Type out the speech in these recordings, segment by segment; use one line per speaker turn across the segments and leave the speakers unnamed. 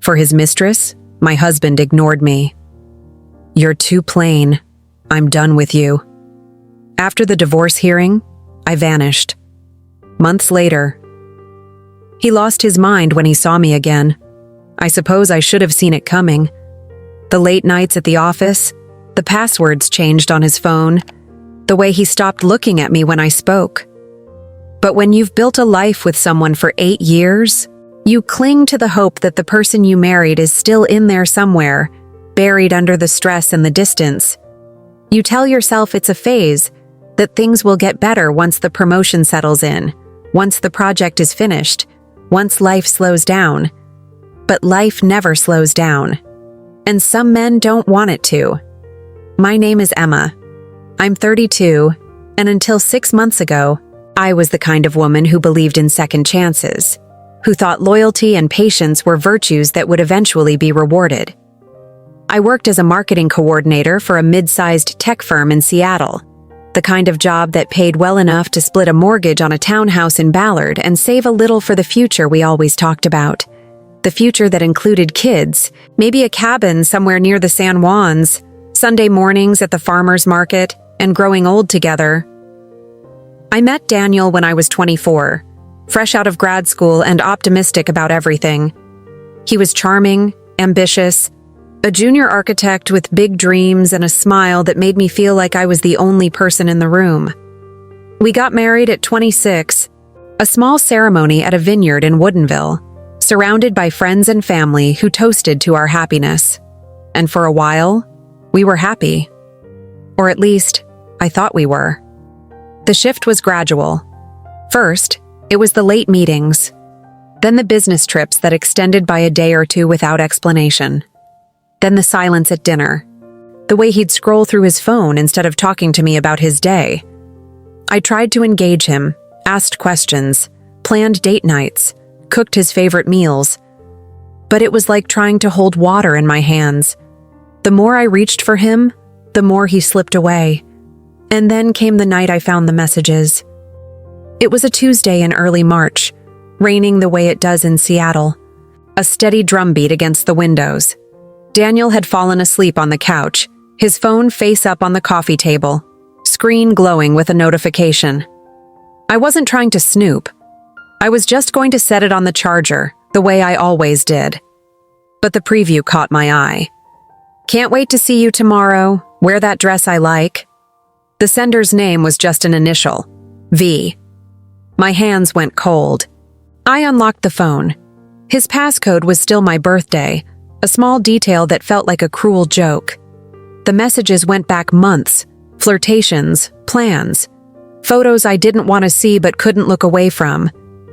For his mistress, my husband ignored me. "You're too plain. I'm done with you." After the divorce hearing, I vanished. Months later, he lost his mind when he saw me again. I suppose I should have seen it coming. The late nights at the office, the passwords changed on his phone, the way he stopped looking at me when I spoke. But when you've built a life with someone for 8 years, you cling to the hope that the person you married is still in there somewhere, buried under the stress and the distance. You tell yourself it's a phase, that things will get better once the promotion settles in, once the project is finished, once life slows down. But life never slows down. And some men don't want it to. My name is Emma. I'm 32, and until 6 months ago, I was the kind of woman who believed in second chances, who thought loyalty and patience were virtues that would eventually be rewarded. I worked as a marketing coordinator for a mid-sized tech firm in Seattle, the kind of job that paid well enough to split a mortgage on a townhouse in Ballard and save a little for the future we always talked about. The future that included kids, maybe a cabin somewhere near the San Juans, Sunday mornings at the farmer's market, and growing old together. I met Daniel when I was 24, fresh out of grad school and optimistic about everything. He was charming, ambitious, a junior architect with big dreams and a smile that made me feel like I was the only person in the room. We got married at 26, a small ceremony at a vineyard in Woodinville, surrounded by friends and family who toasted to our happiness. And for a while, we were happy. Or at least, I thought we were. The shift was gradual. First, it was the late meetings, then the business trips that extended by a day or two without explanation. Then the silence at dinner, the way he'd scroll through his phone instead of talking to me about his day. I tried to engage him, asked questions, planned date nights, cooked his favorite meals. But it was like trying to hold water in my hands. The more I reached for him, the more he slipped away. And then came the night I found the messages. It was a Tuesday in early March, raining the way it does in Seattle. A steady drumbeat against the windows. Daniel had fallen asleep on the couch, his phone face up on the coffee table, screen glowing with a notification. I wasn't trying to snoop. I was just going to set it on the charger, the way I always did. But the preview caught my eye. "Can't wait to see you tomorrow. Wear that dress I like." The sender's name was just an initial, V. My hands went cold. I unlocked the phone. His passcode was still my birthday, a small detail that felt like a cruel joke. The messages went back months, flirtations, plans, photos I didn't want to see but couldn't look away from,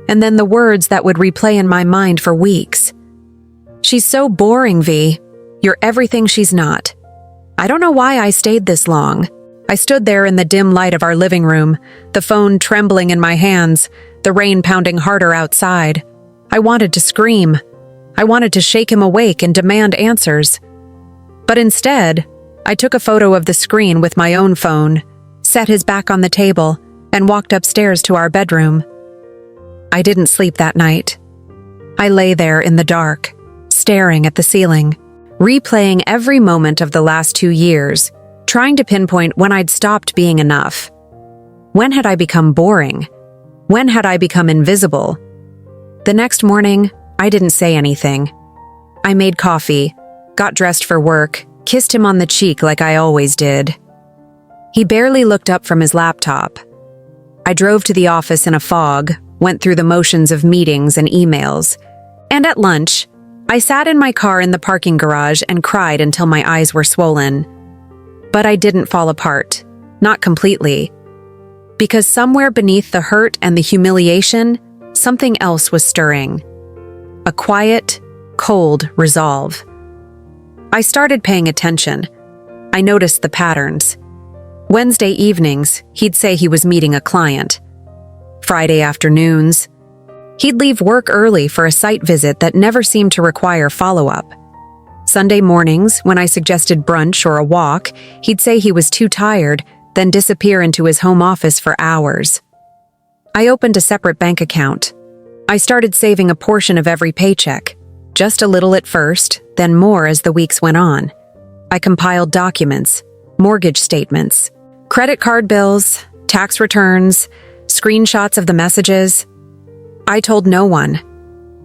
and then the words that would replay in my mind for weeks. "She's so boring, V. You're everything she's not." I don't know why I stayed this long. I stood there in the dim light of our living room, the phone trembling in my hands, the rain pounding harder outside. I wanted to scream. I wanted to shake him awake and demand answers. But instead, I took a photo of the screen with my own phone, set his back on the table, and walked upstairs to our bedroom. I didn't sleep that night. I lay there in the dark, staring at the ceiling, replaying every moment of the last 2 years, trying to pinpoint when I'd stopped being enough. When had I become boring? When had I become invisible? The next morning, I didn't say anything. I made coffee, got dressed for work, kissed him on the cheek like I always did. He barely looked up from his laptop. I drove to the office in a fog, went through the motions of meetings and emails, and at lunch, I sat in my car in the parking garage and cried until my eyes were swollen. But I didn't fall apart, not completely. Because somewhere beneath the hurt and the humiliation, something else was stirring. A quiet, cold resolve. I started paying attention. I noticed the patterns. Wednesday evenings, he'd say he was meeting a client. Friday afternoons, he'd leave work early for a site visit that never seemed to require follow-up. Sunday mornings, when I suggested brunch or a walk, he'd say he was too tired, then disappear into his home office for hours. I opened a separate bank account. I started saving a portion of every paycheck. Just a little at first, then more as the weeks went on. I compiled documents, mortgage statements, credit card bills, tax returns, screenshots of the messages. I told no one.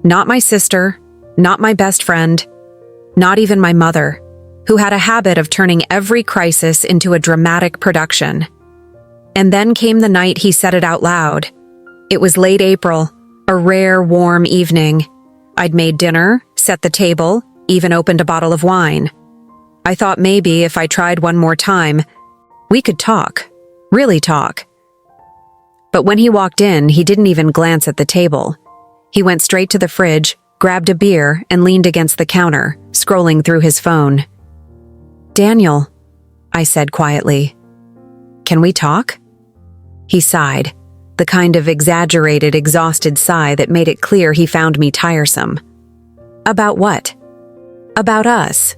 Not my sister, not my best friend, not even my mother, who had a habit of turning every crisis into a dramatic production. And then came the night he said it out loud. It was late April, a rare, warm evening. I'd made dinner, set the table, even opened a bottle of wine. I thought maybe if I tried one more time, we could talk, really talk. But when he walked in, he didn't even glance at the table. He went straight to the fridge, grabbed a beer, and leaned against the counter, scrolling through his phone. "Daniel," I said quietly, "can we talk?" He sighed, the kind of exaggerated, exhausted sigh that made it clear he found me tiresome. "About what?" "About us.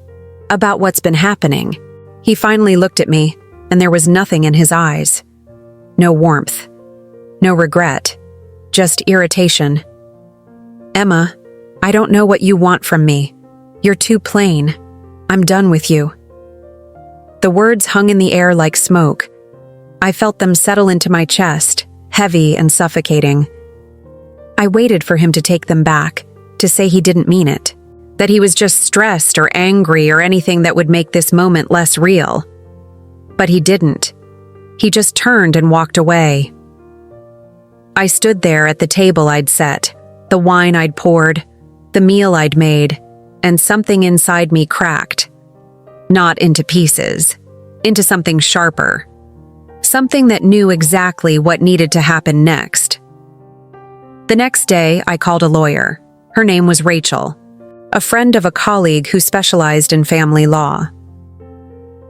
About what's been happening." He finally looked at me, and there was nothing in his eyes. No warmth. No regret. Just irritation. "Emma, I don't know what you want from me. You're too plain. I'm done with you." The words hung in the air like smoke. I felt them settle into my chest, heavy and suffocating. I waited for him to take them back, to say he didn't mean it, that he was just stressed or angry or anything that would make this moment less real. But he didn't. He just turned and walked away. I stood there at the table I'd set, the wine I'd poured, the meal I'd made, and something inside me cracked. Not into pieces, into something sharper. Something that knew exactly what needed to happen next. The next day, I called a lawyer. Her name was Rachel, a friend of a colleague who specialized in family law.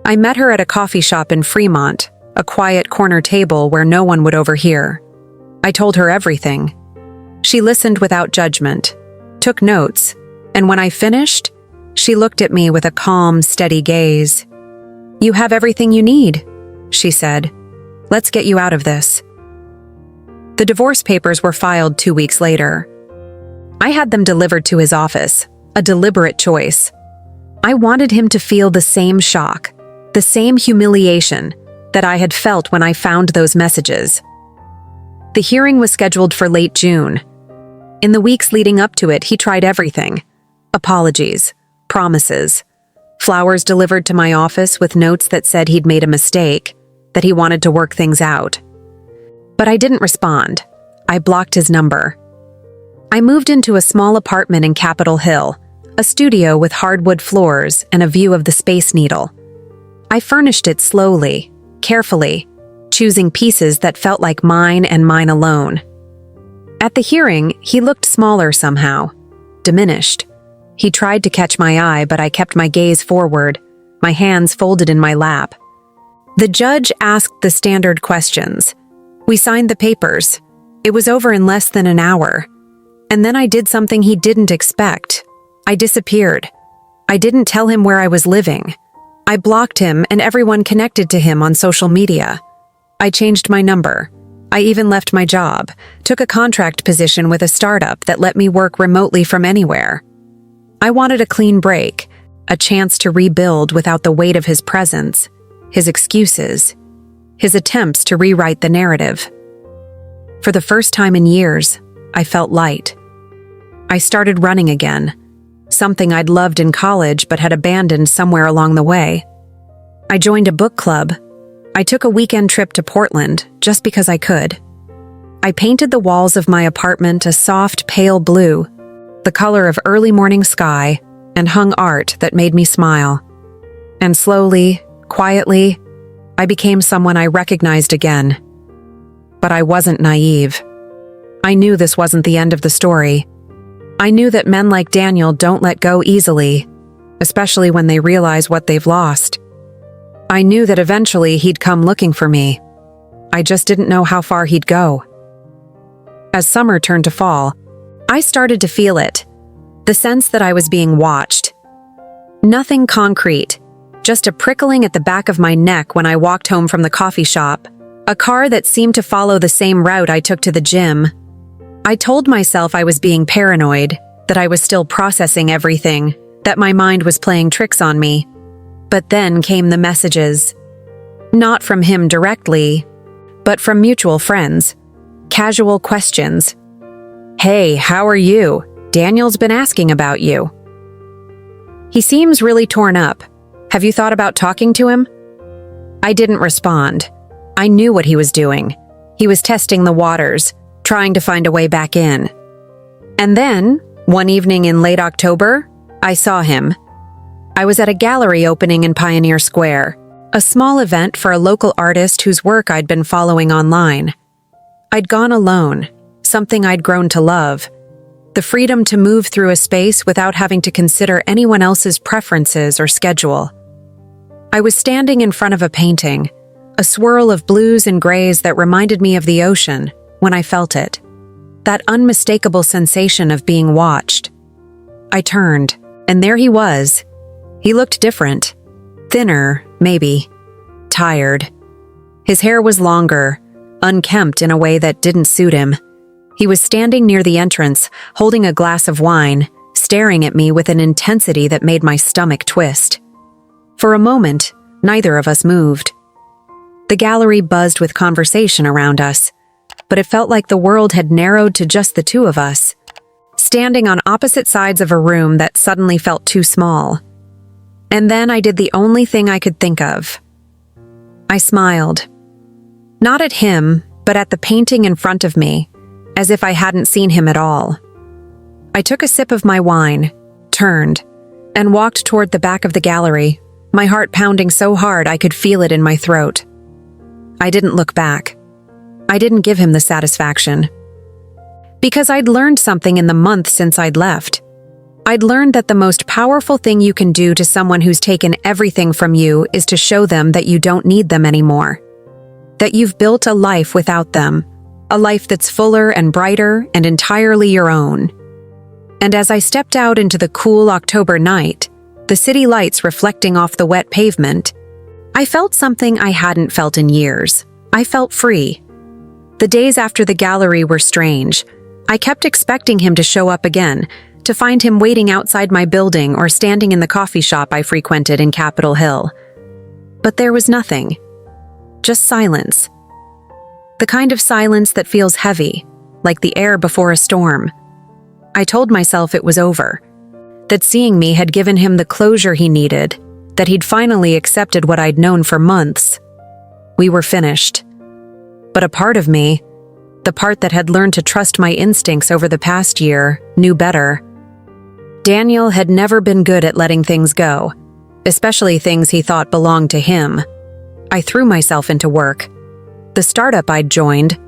I met her at a coffee shop in Fremont, a quiet corner table where no one would overhear. I told her everything. She listened without judgment, took notes, and when I finished, she looked at me with a calm, steady gaze. "You have everything you need," she said. "Let's get you out of this." The divorce papers were filed 2 weeks later. I had them delivered to his office, a deliberate choice. I wanted him to feel the same shock, the same humiliation that I had felt when I found those messages. The hearing was scheduled for late June. In the weeks leading up to it, he tried everything. Apologies, promises, flowers delivered to my office with notes that said he'd made a mistake, that he wanted to work things out. But I didn't respond. I blocked his number. I moved into a small apartment in Capitol Hill, a studio with hardwood floors and a view of the Space Needle. I furnished it slowly, carefully, choosing pieces that felt like mine and mine alone. At the hearing, he looked smaller somehow, diminished. He tried to catch my eye, but I kept my gaze forward, my hands folded in my lap. The judge asked the standard questions. We signed the papers. It was over in less than an hour. And then I did something he didn't expect. I disappeared. I didn't tell him where I was living. I blocked him and everyone connected to him on social media. I changed my number. I even left my job, took a contract position with a startup that let me work remotely from anywhere. I wanted a clean break, a chance to rebuild without the weight of his presence, his excuses, his attempts to rewrite the narrative. For the first time in years, I felt light. I started running again, something I'd loved in college but had abandoned somewhere along the way. I joined a book club. I took a weekend trip to Portland just because I could. I painted the walls of my apartment a soft, pale blue, the color of early morning sky, and hung art that made me smile. And slowly, quietly, I became someone I recognized again. But I wasn't naive. I knew this wasn't the end of the story. I knew that men like Daniel don't let go easily, especially when they realize what they've lost. I knew that eventually he'd come looking for me. I just didn't know how far he'd go. As summer turned to fall, I started to feel it, the sense that I was being watched. Nothing concrete, just a prickling at the back of my neck when I walked home from the coffee shop, a car that seemed to follow the same route I took to the gym. I told myself I was being paranoid, that I was still processing everything, that my mind was playing tricks on me. But then came the messages. Not from him directly, but from mutual friends. Casual questions. "Hey, how are you? Daniel's been asking about you." "He seems really torn up. Have you thought about talking to him?" I didn't respond. I knew what he was doing. He was testing the waters, trying to find a way back in. And then, one evening in late October, I saw him. I was at a gallery opening in Pioneer Square, a small event for a local artist whose work I'd been following online. I'd gone alone, something I'd grown to love. The freedom to move through a space without having to consider anyone else's preferences or schedule. I was standing in front of a painting, a swirl of blues and grays that reminded me of the ocean, when I felt it. That unmistakable sensation of being watched. I turned, and there he was. He looked different. Thinner, maybe. Tired. His hair was longer, unkempt in a way that didn't suit him. He was standing near the entrance, holding a glass of wine, staring at me with an intensity that made my stomach twist. For a moment, neither of us moved. The gallery buzzed with conversation around us, but it felt like the world had narrowed to just the two of us, standing on opposite sides of a room that suddenly felt too small. And then I did the only thing I could think of. I smiled. Not at him, but at the painting in front of me, as if I hadn't seen him at all. I took a sip of my wine, turned, and walked toward the back of the gallery, my heart pounding so hard I could feel it in my throat. I didn't look back. I didn't give him the satisfaction. Because I'd learned something in the month since I'd left. I'd learned that the most powerful thing you can do to someone who's taken everything from you is to show them that you don't need them anymore. That you've built a life without them, a life that's fuller and brighter and entirely your own. And as I stepped out into the cool October night, the city lights reflecting off the wet pavement, I felt something I hadn't felt in years. I felt free. The days after the gallery were strange. I kept expecting him to show up again, to find him waiting outside my building or standing in the coffee shop I frequented in Capitol Hill. But there was nothing. Just silence. The kind of silence that feels heavy, like the air before a storm. I told myself it was over, that seeing me had given him the closure he needed, that he'd finally accepted what I'd known for months. We were finished. But a part of me, the part that had learned to trust my instincts over the past year, knew better. Daniel had never been good at letting things go, especially things he thought belonged to him. I threw myself into work. The startup I'd joined,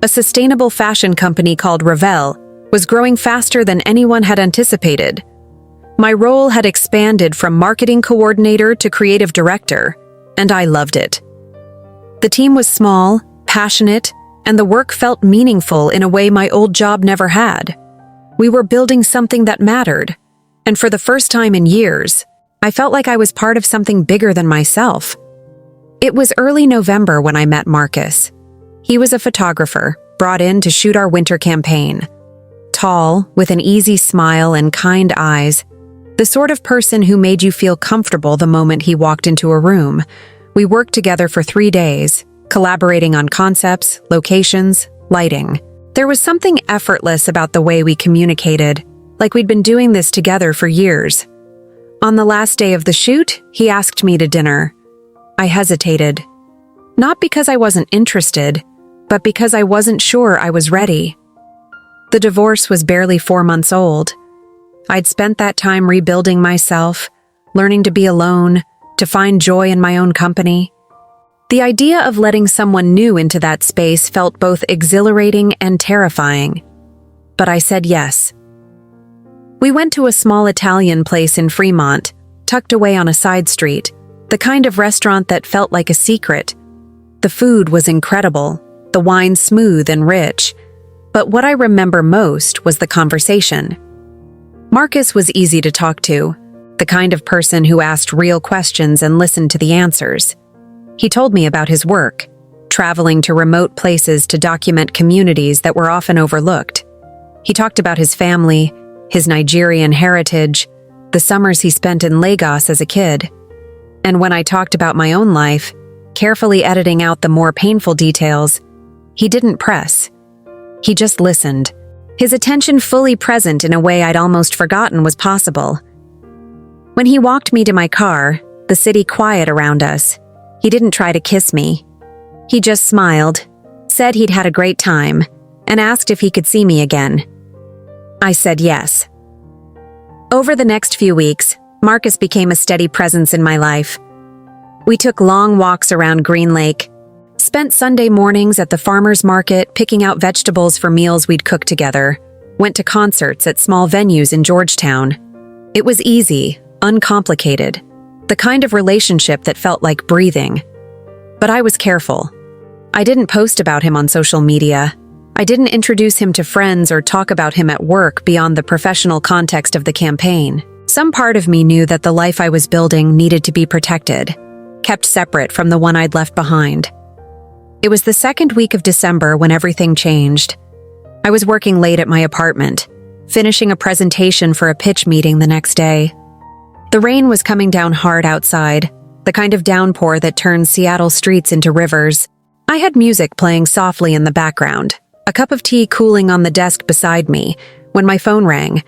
a sustainable fashion company called Revel, was growing faster than anyone had anticipated. My role had expanded from marketing coordinator to creative director, and I loved it. The team was small, passionate, and the work felt meaningful in a way my old job never had. We were building something that mattered, and for the first time in years, I felt like I was part of something bigger than myself. It was early November when I met Marcus. He was a photographer, brought in to shoot our winter campaign. Tall, with an easy smile and kind eyes, the sort of person who made you feel comfortable the moment he walked into a room. We worked together for 3 days, collaborating on concepts, locations, lighting. There was something effortless about the way we communicated, like we'd been doing this together for years. On the last day of the shoot, he asked me to dinner. I hesitated. Not because I wasn't interested, but because I wasn't sure I was ready. The divorce was barely 4 months old. I'd spent that time rebuilding myself, learning to be alone, to find joy in my own company. The idea of letting someone new into that space felt both exhilarating and terrifying. But I said yes. We went to a small Italian place in Fremont, tucked away on a side street, the kind of restaurant that felt like a secret. The food was incredible, the wine smooth and rich, but what I remember most was the conversation. Marcus was easy to talk to, the kind of person who asked real questions and listened to the answers. He told me about his work, traveling to remote places to document communities that were often overlooked. He talked about his family, his Nigerian heritage, the summers he spent in Lagos as a kid. And when I talked about my own life, carefully editing out the more painful details, he didn't press. He just listened, his attention fully present in a way I'd almost forgotten was possible. When he walked me to my car, the city quiet around us, he didn't try to kiss me. He just smiled, said he'd had a great time, and asked if he could see me again. I said yes. Over the next few weeks, Marcus became a steady presence in my life. We took long walks around Green Lake, spent Sunday mornings at the farmer's market picking out vegetables for meals we'd cook together, went to concerts at small venues in Georgetown. It was easy, uncomplicated, the kind of relationship that felt like breathing. But I was careful. I didn't post about him on social media. I didn't introduce him to friends or talk about him at work beyond the professional context of the campaign. Some part of me knew that the life I was building needed to be protected, kept separate from the one I'd left behind. It was the second week of December when everything changed. I was working late at my apartment, finishing a presentation for a pitch meeting the next day. The rain was coming down hard outside, the kind of downpour that turns Seattle streets into rivers. I had music playing softly in the background, a cup of tea cooling on the desk beside me, when my phone rang.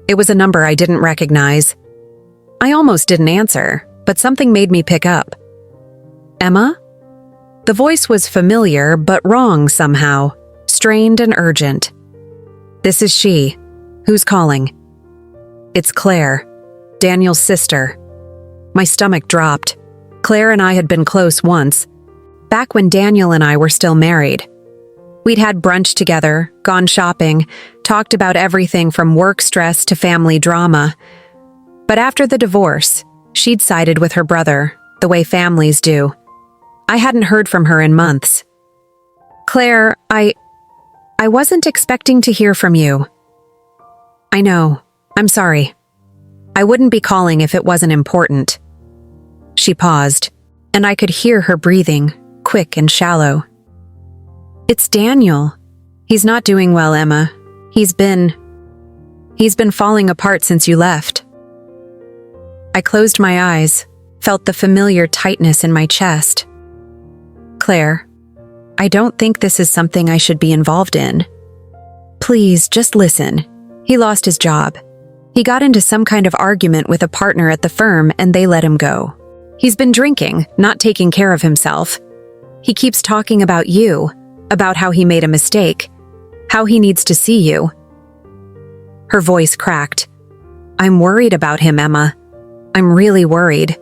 It was a number I didn't recognize. I almost didn't answer, but something made me pick up. Emma? The voice was familiar, but wrong somehow, strained and urgent. This is she. Who's calling? It's Claire, Daniel's sister. My stomach dropped. Claire and I had been close once, back when Daniel and I were still married. We'd had brunch together, gone shopping, talked about everything from work stress to family drama. But after the divorce, she'd sided with her brother, the way families do. I hadn't heard from her in months. Claire, I wasn't expecting to hear from you. I know. I'm sorry. I wouldn't be calling if it wasn't important. She paused, and I could hear her breathing, quick and shallow. It's Daniel. He's not doing well, Emma. He's been falling apart since you left. I closed my eyes, felt the familiar tightness in my chest. Claire, I don't think this is something I should be involved in. Please, just listen. He lost his job. He got into some kind of argument with a partner at the firm and they let him go. He's been drinking, not taking care of himself. He keeps talking about you, about how he made a mistake, how he needs to see you. Her voice cracked. I'm worried about him, Emma. I'm really worried.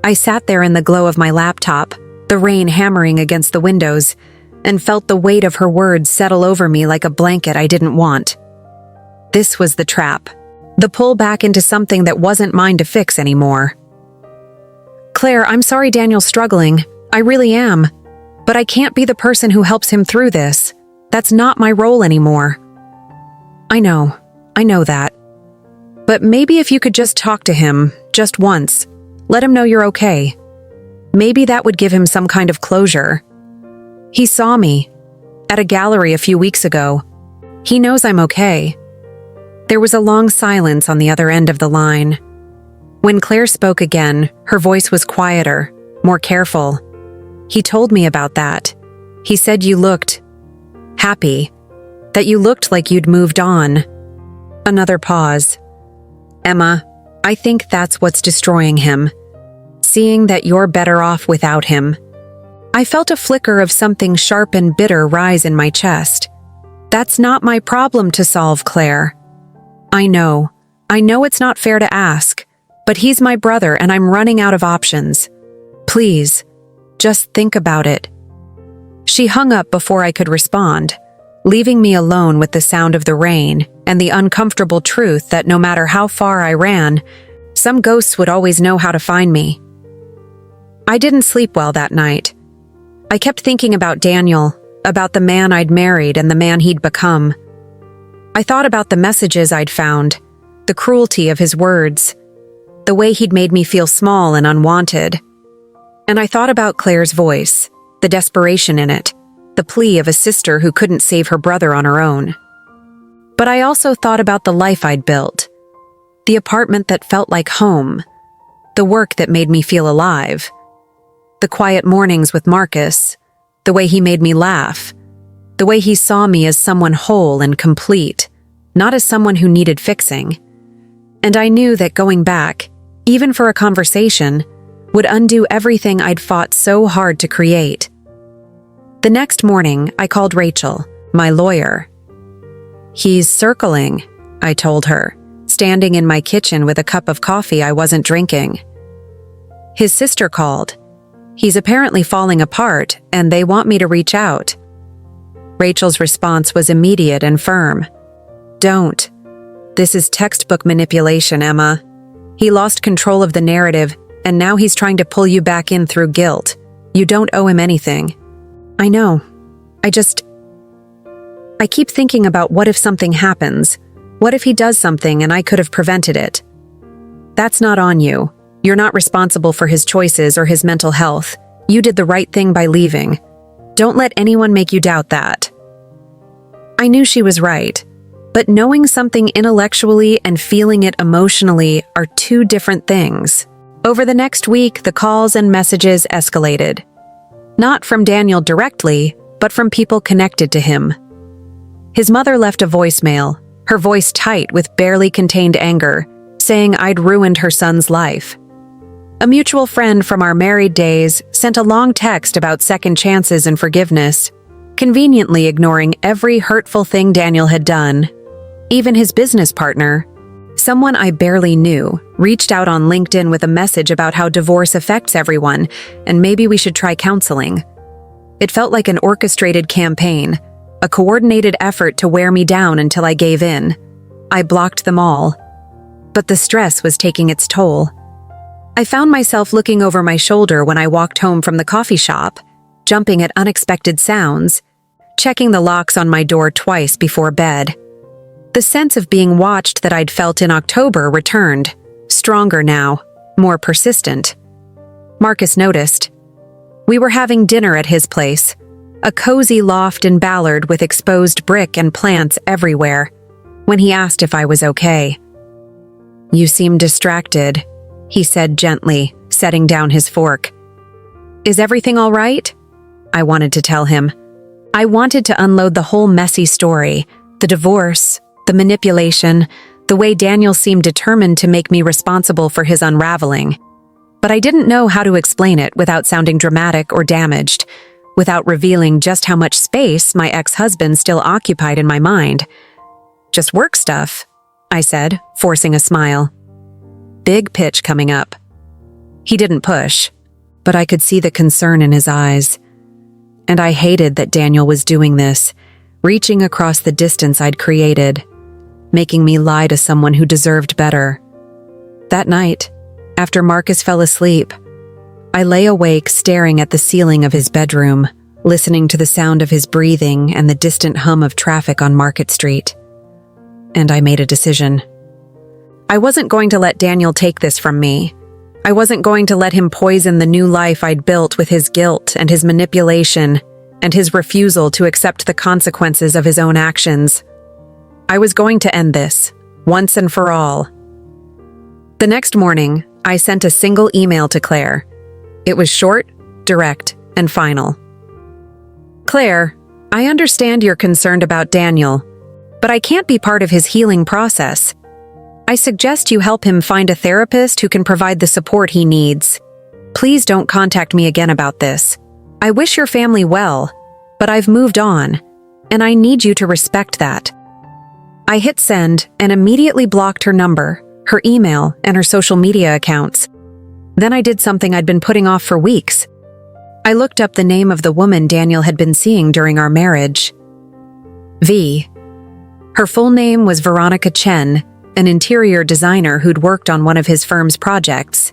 I sat there in the glow of my laptop, the rain hammering against the windows, and felt the weight of her words settle over me like a blanket I didn't want. This was the trap, the pull back into something that wasn't mine to fix anymore. Claire, I'm sorry Daniel's struggling. I really am. But I can't be the person who helps him through this. That's not my role anymore. I know that. But maybe if you could just talk to him, just once, let him know you're okay. Maybe that would give him some kind of closure. He saw me at a gallery a few weeks ago. He knows I'm okay. There was a long silence on the other end of the line. When Claire spoke again, her voice was quieter, more careful. He told me about that. He said you looked happy, that you looked like you'd moved on. Another pause. Emma, I think that's what's destroying him. Seeing that you're better off without him. I felt a flicker of something sharp and bitter rise in my chest. That's not my problem to solve, Claire. I know it's not fair to ask, but he's my brother and I'm running out of options. Please, just think about it. She hung up before I could respond, leaving me alone with the sound of the rain and the uncomfortable truth that no matter how far I ran, some ghosts would always know how to find me. I didn't sleep well that night. I kept thinking about Daniel, about the man I'd married and the man he'd become. I thought about the messages I'd found, the cruelty of his words, the way he'd made me feel small and unwanted. And I thought about Claire's voice, the desperation in it, the plea of a sister who couldn't save her brother on her own. But I also thought about the life I'd built. The apartment that felt like home. The work that made me feel alive. The quiet mornings with Marcus. The way he made me laugh. The way he saw me as someone whole and complete, not as someone who needed fixing. And I knew that going back, even for a conversation, would undo everything I'd fought so hard to create. The next morning, I called Rachel, my lawyer. "He's circling," I told her, standing in my kitchen with a cup of coffee I wasn't drinking. His sister called. "He's apparently falling apart, and they want me to reach out." Rachel's response was immediate and firm. "Don't. This is textbook manipulation, Emma. He lost control of the narrative, and now he's trying to pull you back in through guilt. You don't owe him anything." "I know. I keep thinking about what if something happens. What if he does something and I could have prevented it?" "That's not on you. You're not responsible for his choices or his mental health. You did the right thing by leaving. Don't let anyone make you doubt that." I knew she was right, but knowing something intellectually and feeling it emotionally are two different things. Over the next week, the calls and messages escalated. Not from Daniel directly, but from people connected to him. His mother left a voicemail, her voice tight with barely contained anger, saying I'd ruined her son's life. A mutual friend from our married days sent a long text about second chances and forgiveness, conveniently ignoring every hurtful thing Daniel had done. Even his business partner, someone I barely knew, reached out on LinkedIn with a message about how divorce affects everyone and maybe we should try counseling. It felt like an orchestrated campaign, a coordinated effort to wear me down until I gave in. I blocked them all. But the stress was taking its toll. I found myself looking over my shoulder when I walked home from the coffee shop, jumping at unexpected sounds, checking the locks on my door twice before bed. The sense of being watched that I'd felt in October returned, stronger now, more persistent. Marcus noticed. We were having dinner at his place, a cozy loft in Ballard with exposed brick and plants everywhere, when he asked if I was okay. "You seem distracted," he said gently, setting down his fork. "Is everything all right?" I wanted to tell him. I wanted to unload the whole messy story, the divorce, the manipulation, the way Daniel seemed determined to make me responsible for his unraveling. But I didn't know how to explain it without sounding dramatic or damaged, without revealing just how much space my ex-husband still occupied in my mind. "Just work stuff," I said, forcing a smile. Big pitch coming up. He didn't push, but I could see the concern in his eyes. And I hated that Daniel was doing this, reaching across the distance I'd created, making me lie to someone who deserved better. That night, after Marcus fell asleep, I lay awake staring at the ceiling of his bedroom, listening to the sound of his breathing and the distant hum of traffic on Market Street. And I made a decision. I wasn't going to let Daniel take this from me. I wasn't going to let him poison the new life I'd built with his guilt and his manipulation and his refusal to accept the consequences of his own actions. I was going to end this, once and for all. The next morning, I sent a single email to Claire. It was short, direct, and final. "Claire, I understand you're concerned about Daniel, but I can't be part of his healing process. I suggest you help him find a therapist who can provide the support he needs. Please don't contact me again about this. I wish your family well, but I've moved on, and I need you to respect that." I hit send and immediately blocked her number, her email, and her social media accounts. Then I did something I'd been putting off for weeks. I looked up the name of the woman Daniel had been seeing during our marriage. V. Her full name was Veronica Chen, an interior designer who'd worked on one of his firm's projects.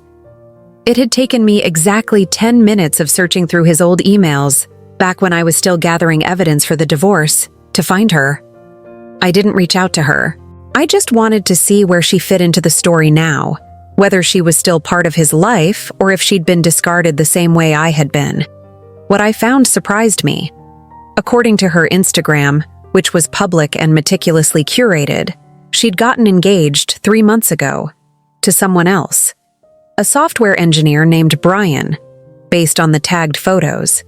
It had taken me exactly 10 minutes of searching through his old emails, back when I was still gathering evidence for the divorce, to find her. I didn't reach out to her. I just wanted to see where she fit into the story now, whether she was still part of his life or if she'd been discarded the same way I had been. What I found surprised me. According to her Instagram, which was public and meticulously curated, she'd gotten engaged 3 months ago to someone else, a software engineer named Brian, based on the tagged photos.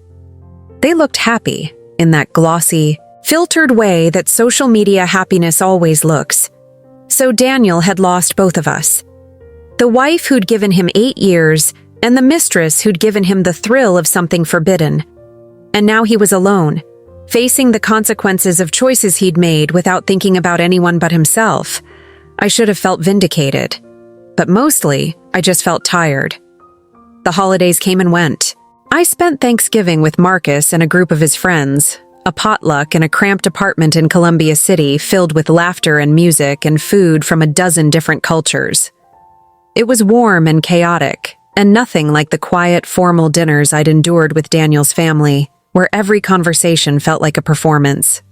They looked happy in that glossy, filtered way that social media happiness always looks. So Daniel had lost both of us. The wife who'd given him 8 years and the mistress who'd given him the thrill of something forbidden. And now he was alone, facing the consequences of choices he'd made without thinking about anyone but himself. I should have felt vindicated, but mostly I just felt tired. The holidays came and went. I spent Thanksgiving with Marcus and a group of his friends, a potluck in a cramped apartment in Columbia City filled with laughter and music and food from a dozen different cultures. It was warm and chaotic, and nothing like the quiet, formal dinners I'd endured with Daniel's family, where every conversation felt like a performance.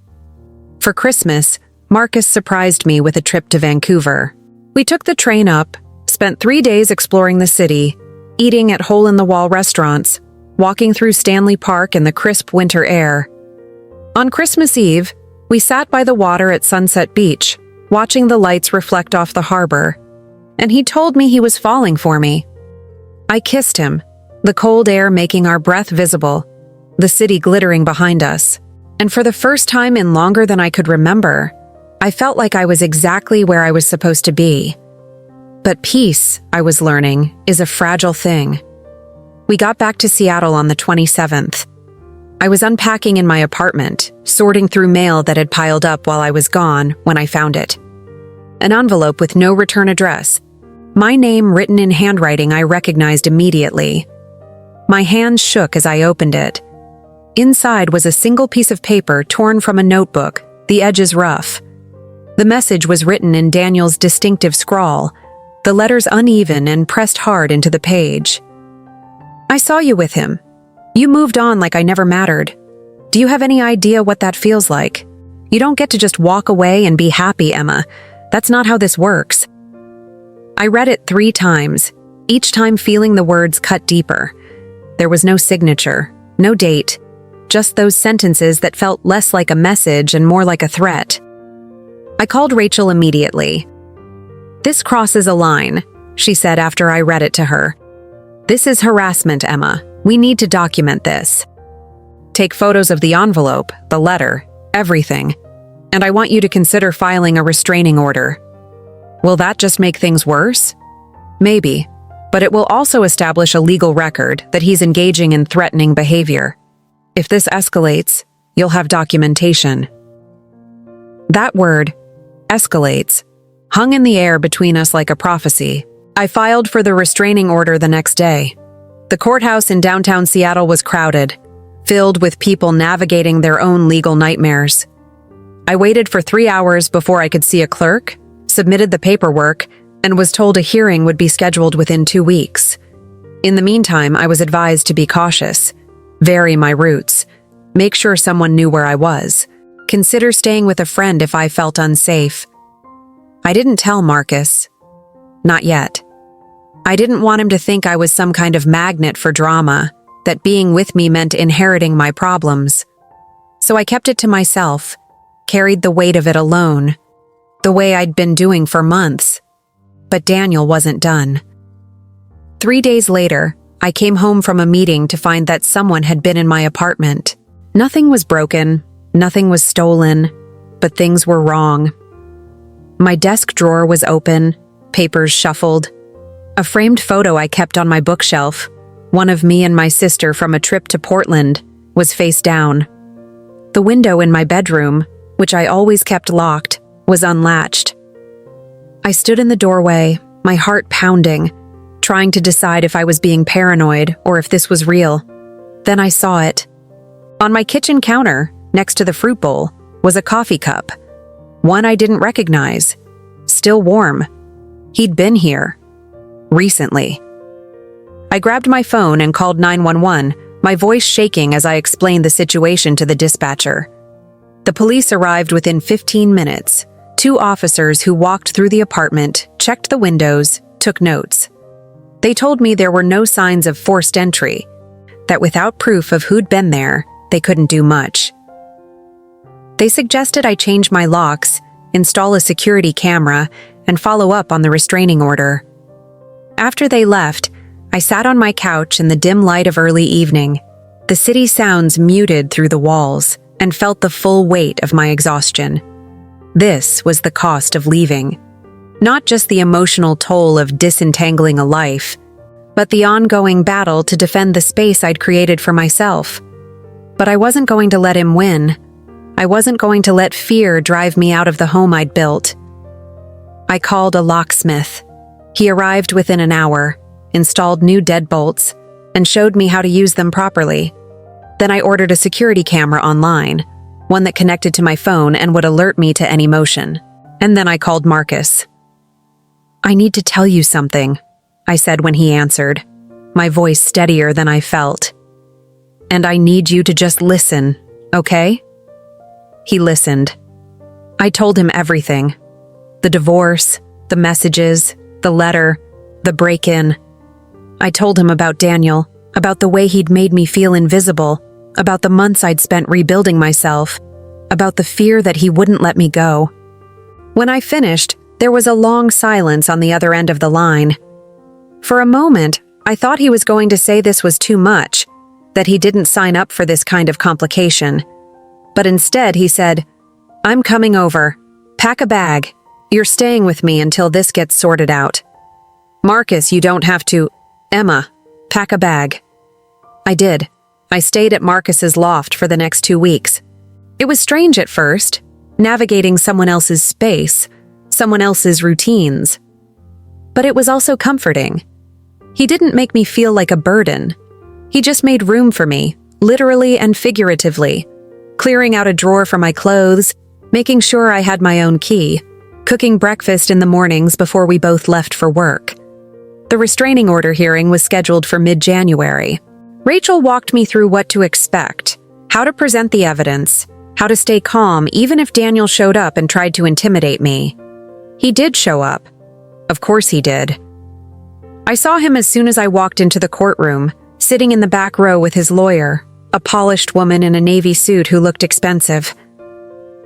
For Christmas, Marcus surprised me with a trip to Vancouver. We took the train up, spent 3 days exploring the city, eating at hole-in-the-wall restaurants, walking through Stanley Park in the crisp winter air. On Christmas Eve, we sat by the water at Sunset Beach, watching the lights reflect off the harbor, and he told me he was falling for me. I kissed him, the cold air making our breath visible, the city glittering behind us, and for the first time in longer than I could remember, I felt like I was exactly where I was supposed to be. But peace, I was learning, is a fragile thing. We got back to Seattle on the 27th. I was unpacking in my apartment, sorting through mail that had piled up while I was gone when I found it. An envelope with no return address. My name written in handwriting I recognized immediately. My hands shook as I opened it. Inside was a single piece of paper torn from a notebook, the edges rough. The message was written in Daniel's distinctive scrawl, the letters uneven and pressed hard into the page. I saw you with him. You moved on like I never mattered. Do you have any idea what that feels like? You don't get to just walk away and be happy, Emma. That's not how this works. I read it 3 times, each time feeling the words cut deeper. There was no signature, no date, just those sentences that felt less like a message and more like a threat. I called Rachel immediately. "This crosses a line," she said after I read it to her. "This is harassment, Emma. We need to document this. Take photos of the envelope, the letter, everything. And I want you to consider filing a restraining order." Will that just make things worse? Maybe, but it will also establish a legal record that he's engaging in threatening behavior. If this escalates, you'll have documentation. That word, escalates, hung in the air between us like a prophecy. I filed for the restraining order the next day. The courthouse in downtown Seattle was crowded, filled with people navigating their own legal nightmares. I waited for 3 hours before I could see a clerk, submitted the paperwork, and was told a hearing would be scheduled within 2 weeks. In the meantime, I was advised to be cautious, vary my routes, make sure someone knew where I was, consider staying with a friend if I felt unsafe. I didn't tell Marcus. Not yet. I didn't want him to think I was some kind of magnet for drama, that being with me meant inheriting my problems. So I kept it to myself, carried the weight of it alone, the way I'd been doing for months. But Daniel wasn't done. 3 days later, I came home from a meeting to find that someone had been in my apartment. Nothing was broken, nothing was stolen, but things were wrong. My desk drawer was open, papers shuffled. A framed photo I kept on my bookshelf, one of me and my sister from a trip to Portland, was face down. The window in my bedroom, which I always kept locked, was unlatched. I stood in the doorway, my heart pounding, trying to decide if I was being paranoid or if this was real. Then I saw it. On my kitchen counter, next to the fruit bowl, was a coffee cup. One I didn't recognize. Still warm. He'd been here. Recently. I grabbed my phone and called 911, my voice shaking as I explained the situation to the dispatcher. The police arrived within 15 minutes. 2 officers who walked through the apartment, checked the windows, took notes. They told me there were no signs of forced entry, that without proof of who'd been there, they couldn't do much. They suggested I change my locks, install a security camera, and follow up on the restraining order. After they left, I sat on my couch in the dim light of early evening, the city sounds muted through the walls, and felt the full weight of my exhaustion. This was the cost of leaving. Not just the emotional toll of disentangling a life, but the ongoing battle to defend the space I'd created for myself. But I wasn't going to let him win. I wasn't going to let fear drive me out of the home I'd built. I called a locksmith. He arrived within an hour, installed new deadbolts, and showed me how to use them properly. Then I ordered a security camera online, one that connected to my phone and would alert me to any motion. And then I called Marcus. "I need to tell you something," I said when he answered, my voice steadier than I felt. "And I need you to just listen, okay?" He listened. I told him everything. The divorce, the messages, the letter, the break-in. I told him about Daniel, about the way he'd made me feel invisible, about the months I'd spent rebuilding myself, about the fear that he wouldn't let me go. When I finished, there was a long silence on the other end of the line. For a moment, I thought he was going to say this was too much, that he didn't sign up for this kind of complication. But instead he said, "I'm coming over. Pack a bag. You're staying with me until this gets sorted out. Marcus, you don't have to. Emma, pack a bag." I did. I stayed at Marcus's loft for the next 2 weeks. It was strange at first, navigating someone else's space, someone else's routines. But it was also comforting. He didn't make me feel like a burden. He just made room for me, literally and figuratively, clearing out a drawer for my clothes, making sure I had my own key, cooking breakfast in the mornings before we both left for work. The restraining order hearing was scheduled for mid-January. Rachel walked me through what to expect, how to present the evidence, how to stay calm even if Daniel showed up and tried to intimidate me. He did show up. Of course he did. I saw him as soon as I walked into the courtroom, sitting in the back row with his lawyer, a polished woman in a navy suit who looked expensive.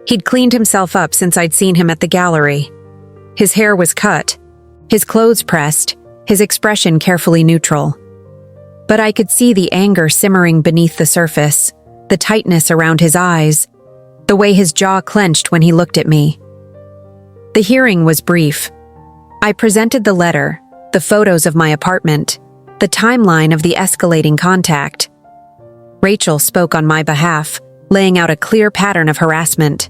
He'd cleaned himself up since I'd seen him at the gallery. His hair was cut, his clothes pressed, his expression carefully neutral. But I could see the anger simmering beneath the surface, the tightness around his eyes, the way his jaw clenched when he looked at me. The hearing was brief. I presented the letter, the photos of my apartment, the timeline of the escalating contact. Rachel spoke on my behalf, laying out a clear pattern of harassment.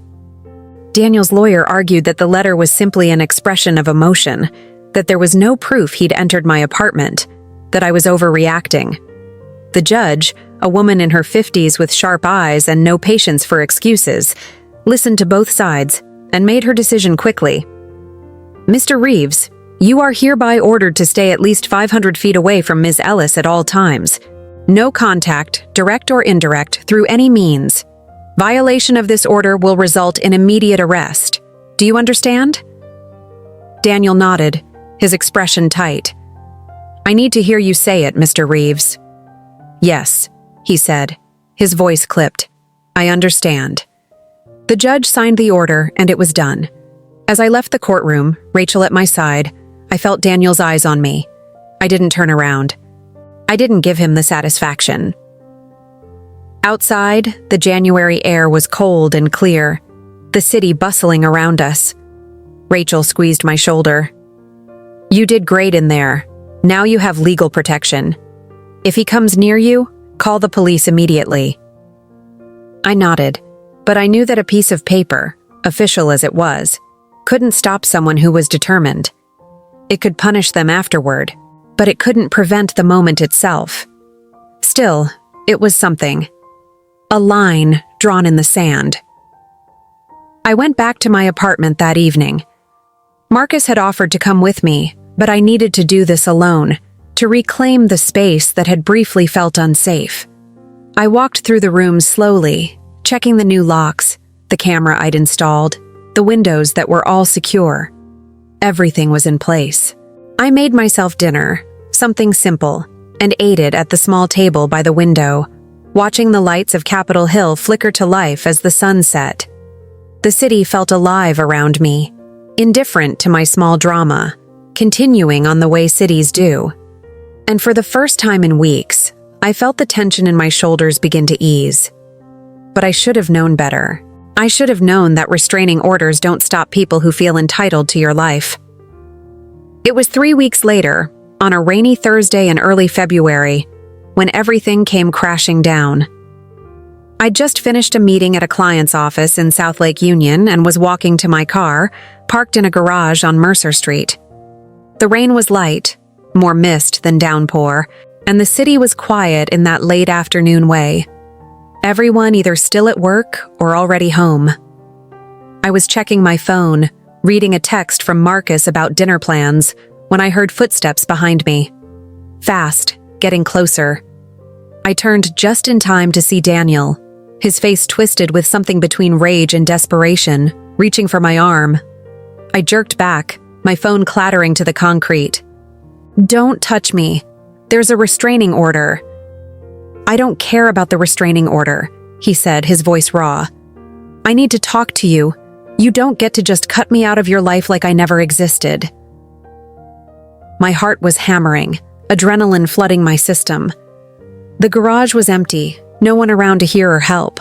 Daniel's lawyer argued that the letter was simply an expression of emotion, that there was no proof he'd entered my apartment, that I was overreacting. The judge, a woman in her 50s with sharp eyes and no patience for excuses, listened to both sides and made her decision quickly. "Mr. Reeves, you are hereby ordered to stay at least 500 feet away from Ms. Ellis at all times. No contact, direct or indirect, through any means. Violation of this order will result in immediate arrest. Do you understand?" Daniel nodded, his expression tight. "I need to hear you say it, Mr. Reeves." "Yes," he said, his voice clipped. "I understand." The judge signed the order, and it was done. As I left the courtroom, Rachel at my side, I felt Daniel's eyes on me. I didn't turn around. I didn't give him the satisfaction. Outside, the January air was cold and clear, the city bustling around us. Rachel squeezed my shoulder. "You did great in there. Now you have legal protection. If he comes near you, call the police immediately." I nodded, but I knew that a piece of paper, official as it was, couldn't stop someone who was determined. It could punish them afterward, but it couldn't prevent the moment itself. Still, it was something. A line drawn in the sand. I went back to my apartment that evening. Marcus had offered to come with me, but I needed to do this alone, to reclaim the space that had briefly felt unsafe. I walked through the room slowly, checking the new locks, the camera I'd installed, the windows that were all secure. Everything was in place. I made myself dinner, something simple, and ate it at the small table by the window, watching the lights of Capitol Hill flicker to life as the sun set. The city felt alive around me, indifferent to my small drama, continuing on the way cities do. And for the first time in weeks, I felt the tension in my shoulders begin to ease. But I should have known better. I should have known that restraining orders don't stop people who feel entitled to your life. It was 3 weeks later, on a rainy Thursday in early February, when everything came crashing down. I'd just finished a meeting at a client's office in South Lake Union and was walking to my car, parked in a garage on Mercer Street. The rain was light, more mist than downpour, and the city was quiet in that late afternoon way. Everyone either still at work or already home. I was checking my phone, reading a text from Marcus about dinner plans, when I heard footsteps behind me. Fast, getting closer. I turned just in time to see Daniel, his face twisted with something between rage and desperation, reaching for my arm. I jerked back, my phone clattering to the concrete. "Don't touch me. There's a restraining order." "I don't care about the restraining order," he said, his voice raw. "I need to talk to you. You don't get to just cut me out of your life like I never existed." My heart was hammering, adrenaline flooding my system. The garage was empty, no one around to hear or help.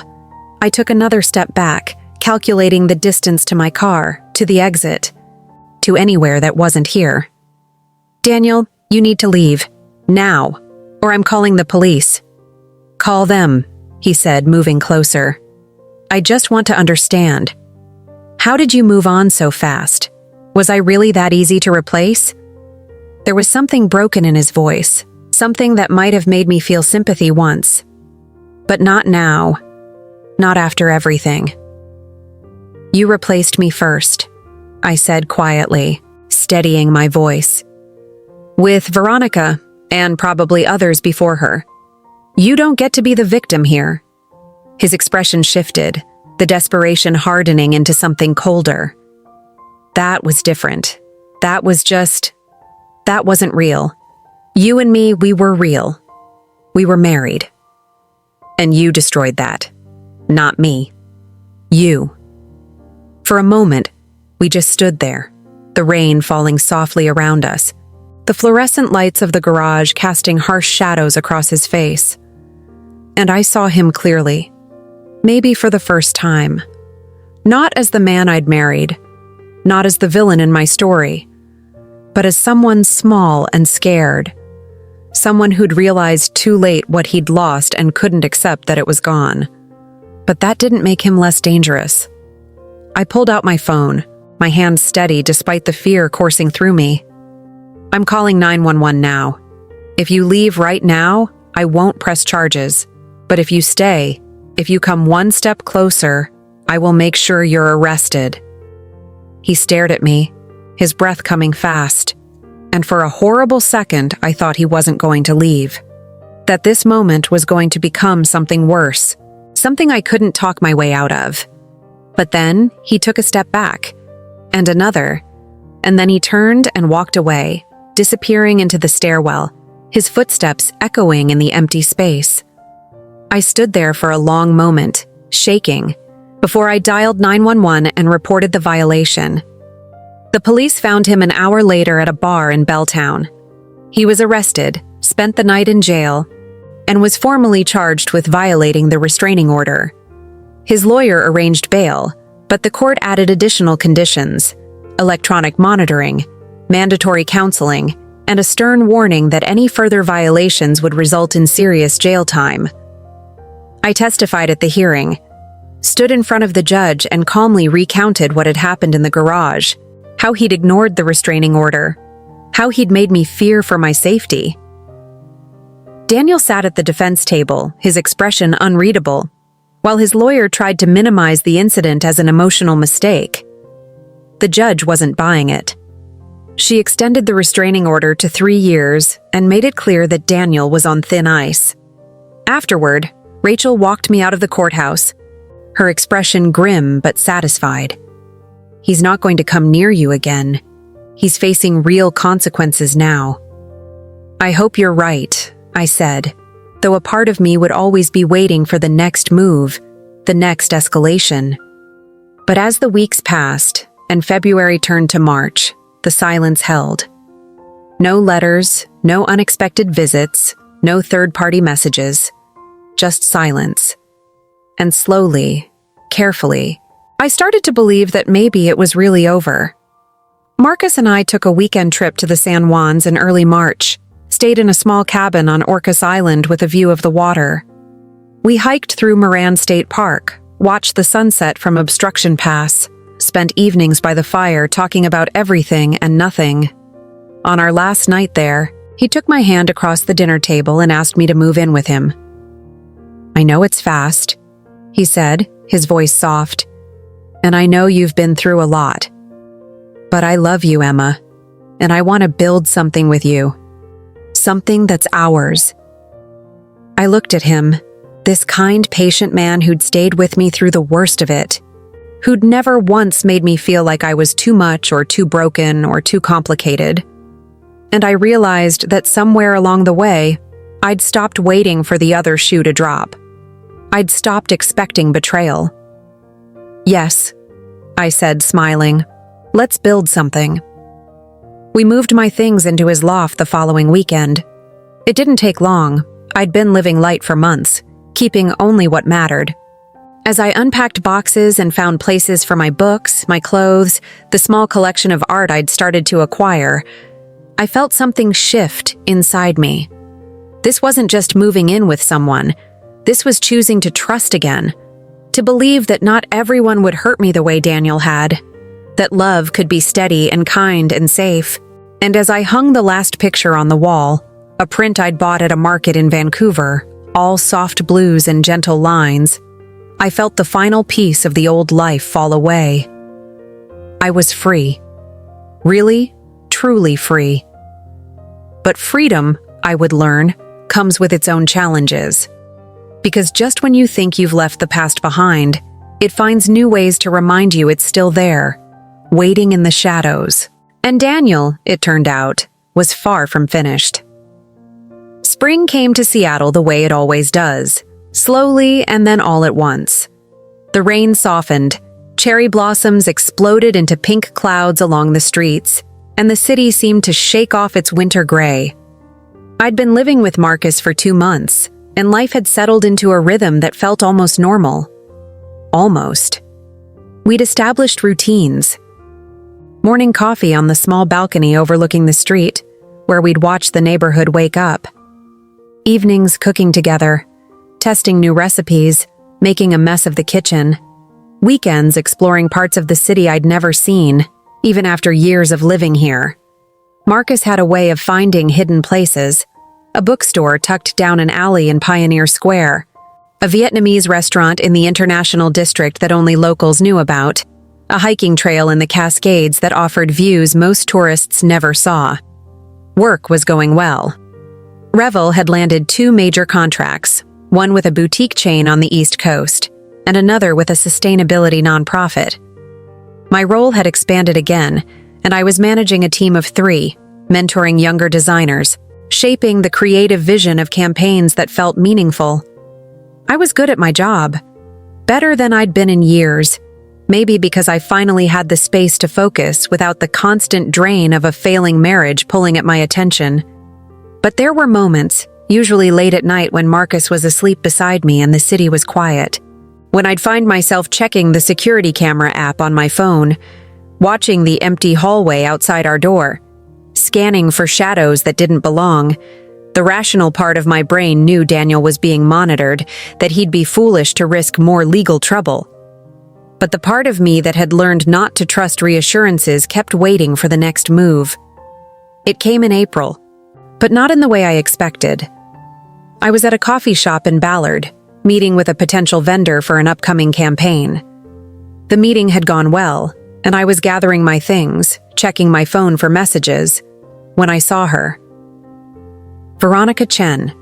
I took another step back, calculating the distance to my car, to the exit, to anywhere that wasn't here. "Daniel, you need to leave. Now, or I'm calling the police." "Call them," he said, moving closer. "I just want to understand. How did you move on so fast? Was I really that easy to replace?" There was something broken in his voice, something that might have made me feel sympathy once. But not now. Not after everything. "You replaced me first," I said quietly, steadying my voice. "With Veronica, and probably others before her. You don't get to be the victim here." His expression shifted, the desperation hardening into something colder. "That was different. That wasn't real. You and me, we were real. We were married. And you destroyed that. Not me. You." For a moment, we just stood there, the rain falling softly around us, the fluorescent lights of the garage casting harsh shadows across his face. And I saw him clearly, maybe for the first time. Not as the man I'd married, not as the villain in my story, but as someone small and scared, someone who'd realized too late what he'd lost and couldn't accept that it was gone. But that didn't make him less dangerous. I pulled out my phone, my hand steady despite the fear coursing through me. "I'm calling 911 now. If you leave right now, I won't press charges. But if you stay, if you come one step closer, I will make sure you're arrested." He stared at me, his breath coming fast, and for a horrible second I thought he wasn't going to leave. That this moment was going to become something worse, something I couldn't talk my way out of. But then he took a step back, and another, and then he turned and walked away, disappearing into the stairwell, his footsteps echoing in the empty space. I stood there for a long moment, shaking, before I dialed 911 and reported the violation. The police found him an hour later at a bar in Belltown. He was arrested, spent the night in jail, and was formally charged with violating the restraining order. His lawyer arranged bail, but the court added additional conditions: electronic monitoring, mandatory counseling, and a stern warning that any further violations would result in serious jail time. I testified at the hearing, stood in front of the judge and calmly recounted what had happened in the garage, how he'd ignored the restraining order, how he'd made me fear for my safety. Daniel sat at the defense table, his expression unreadable, while his lawyer tried to minimize the incident as an emotional mistake. The judge wasn't buying it. She extended the restraining order to 3 years and made it clear that Daniel was on thin ice. Afterward, Rachel walked me out of the courthouse, her expression grim but satisfied. "He's not going to come near you again. He's facing real consequences now." "I hope you're right," I said, though a part of me would always be waiting for the next move, the next escalation. But as the weeks passed and February turned to March, the silence held. No letters, no unexpected visits, no third-party messages, just silence. And slowly, carefully, I started to believe that maybe it was really over. Marcus and I took a weekend trip to the San Juans in early March, stayed in a small cabin on Orcas Island with a view of the water. We hiked through Moran State Park, watched the sunset from Obstruction Pass, spent evenings by the fire talking about everything and nothing. On our last night there, he took my hand across the dinner table and asked me to move in with him. "I know it's fast," he said, his voice soft, "and I know you've been through a lot. But I love you, Emma, and I want to build something with you. Something that's ours." I looked at him, this kind, patient man who'd stayed with me through the worst of it, who'd never once made me feel like I was too much or too broken or too complicated. And I realized that somewhere along the way, I'd stopped waiting for the other shoe to drop. I'd stopped expecting betrayal. "Yes," I said, smiling. "Let's build something." We moved my things into his loft the following weekend. It didn't take long. I'd been living light for months, keeping only what mattered. As I unpacked boxes and found places for my books, my clothes, the small collection of art I'd started to acquire, I felt something shift inside me. This wasn't just moving in with someone. This was choosing to trust again, to believe that not everyone would hurt me the way Daniel had, that love could be steady and kind and safe. And as I hung the last picture on the wall, a print I'd bought at a market in Vancouver, all soft blues and gentle lines, I felt the final piece of the old life fall away. I was free. Really, truly free. But freedom, I would learn, comes with its own challenges. Because just when you think you've left the past behind, it finds new ways to remind you it's still there, waiting in the shadows. And Daniel, it turned out, was far from finished. Spring came to Seattle the way it always does, slowly and then all at once. The rain softened, cherry blossoms exploded into pink clouds along the streets, and the city seemed to shake off its winter gray. I'd been living with Marcus for 2 months, and life had settled into a rhythm that felt almost normal. Almost. We'd established routines. Morning coffee on the small balcony overlooking the street, where we'd watch the neighborhood wake up. Evenings cooking together, testing new recipes, making a mess of the kitchen. Weekends exploring parts of the city I'd never seen, even after years of living here. Marcus had a way of finding hidden places. A bookstore tucked down an alley in Pioneer Square, a Vietnamese restaurant in the International District that only locals knew about, a hiking trail in the Cascades that offered views most tourists never saw. Work was going well. Revel had landed 2 major contracts, one with a boutique chain on the East Coast, and another with a sustainability nonprofit. My role had expanded again, and I was managing a team of 3, mentoring younger designers, shaping the creative vision of campaigns that felt meaningful. I was good at my job, better than I'd been in years, maybe because I finally had the space to focus without the constant drain of a failing marriage pulling at my attention. But there were moments, usually late at night when Marcus was asleep beside me and the city was quiet, when I'd find myself checking the security camera app on my phone, watching the empty hallway outside our door, scanning for shadows that didn't belong. The rational part of my brain knew Daniel was being monitored, that he'd be foolish to risk more legal trouble. But the part of me that had learned not to trust reassurances kept waiting for the next move. It came in April, but not in the way I expected. I was at a coffee shop in Ballard, meeting with a potential vendor for an upcoming campaign. The meeting had gone well, and I was gathering my things, checking my phone for messages, when I saw her. Veronica Chen.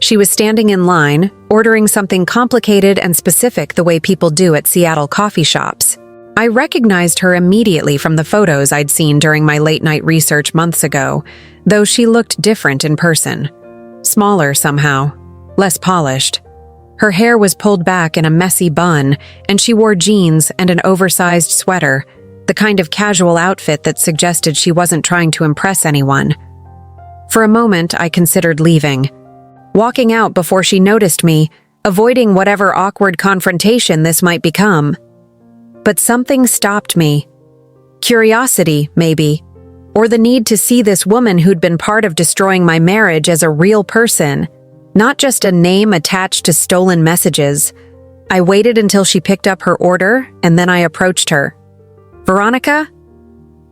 She was standing in line, ordering something complicated and specific the way people do at Seattle coffee shops. I recognized her immediately from the photos I'd seen during my late-night research months ago, though she looked different in person. Smaller somehow, less polished. Her hair was pulled back in a messy bun, and she wore jeans and an oversized sweater, the kind of casual outfit that suggested she wasn't trying to impress anyone. For a moment, I considered leaving, walking out before she noticed me, avoiding whatever awkward confrontation this might become. But something stopped me. Curiosity, maybe, or the need to see this woman who'd been part of destroying my marriage as a real person, not just a name attached to stolen messages. I waited until she picked up her order, and then I approached her. "Veronica?"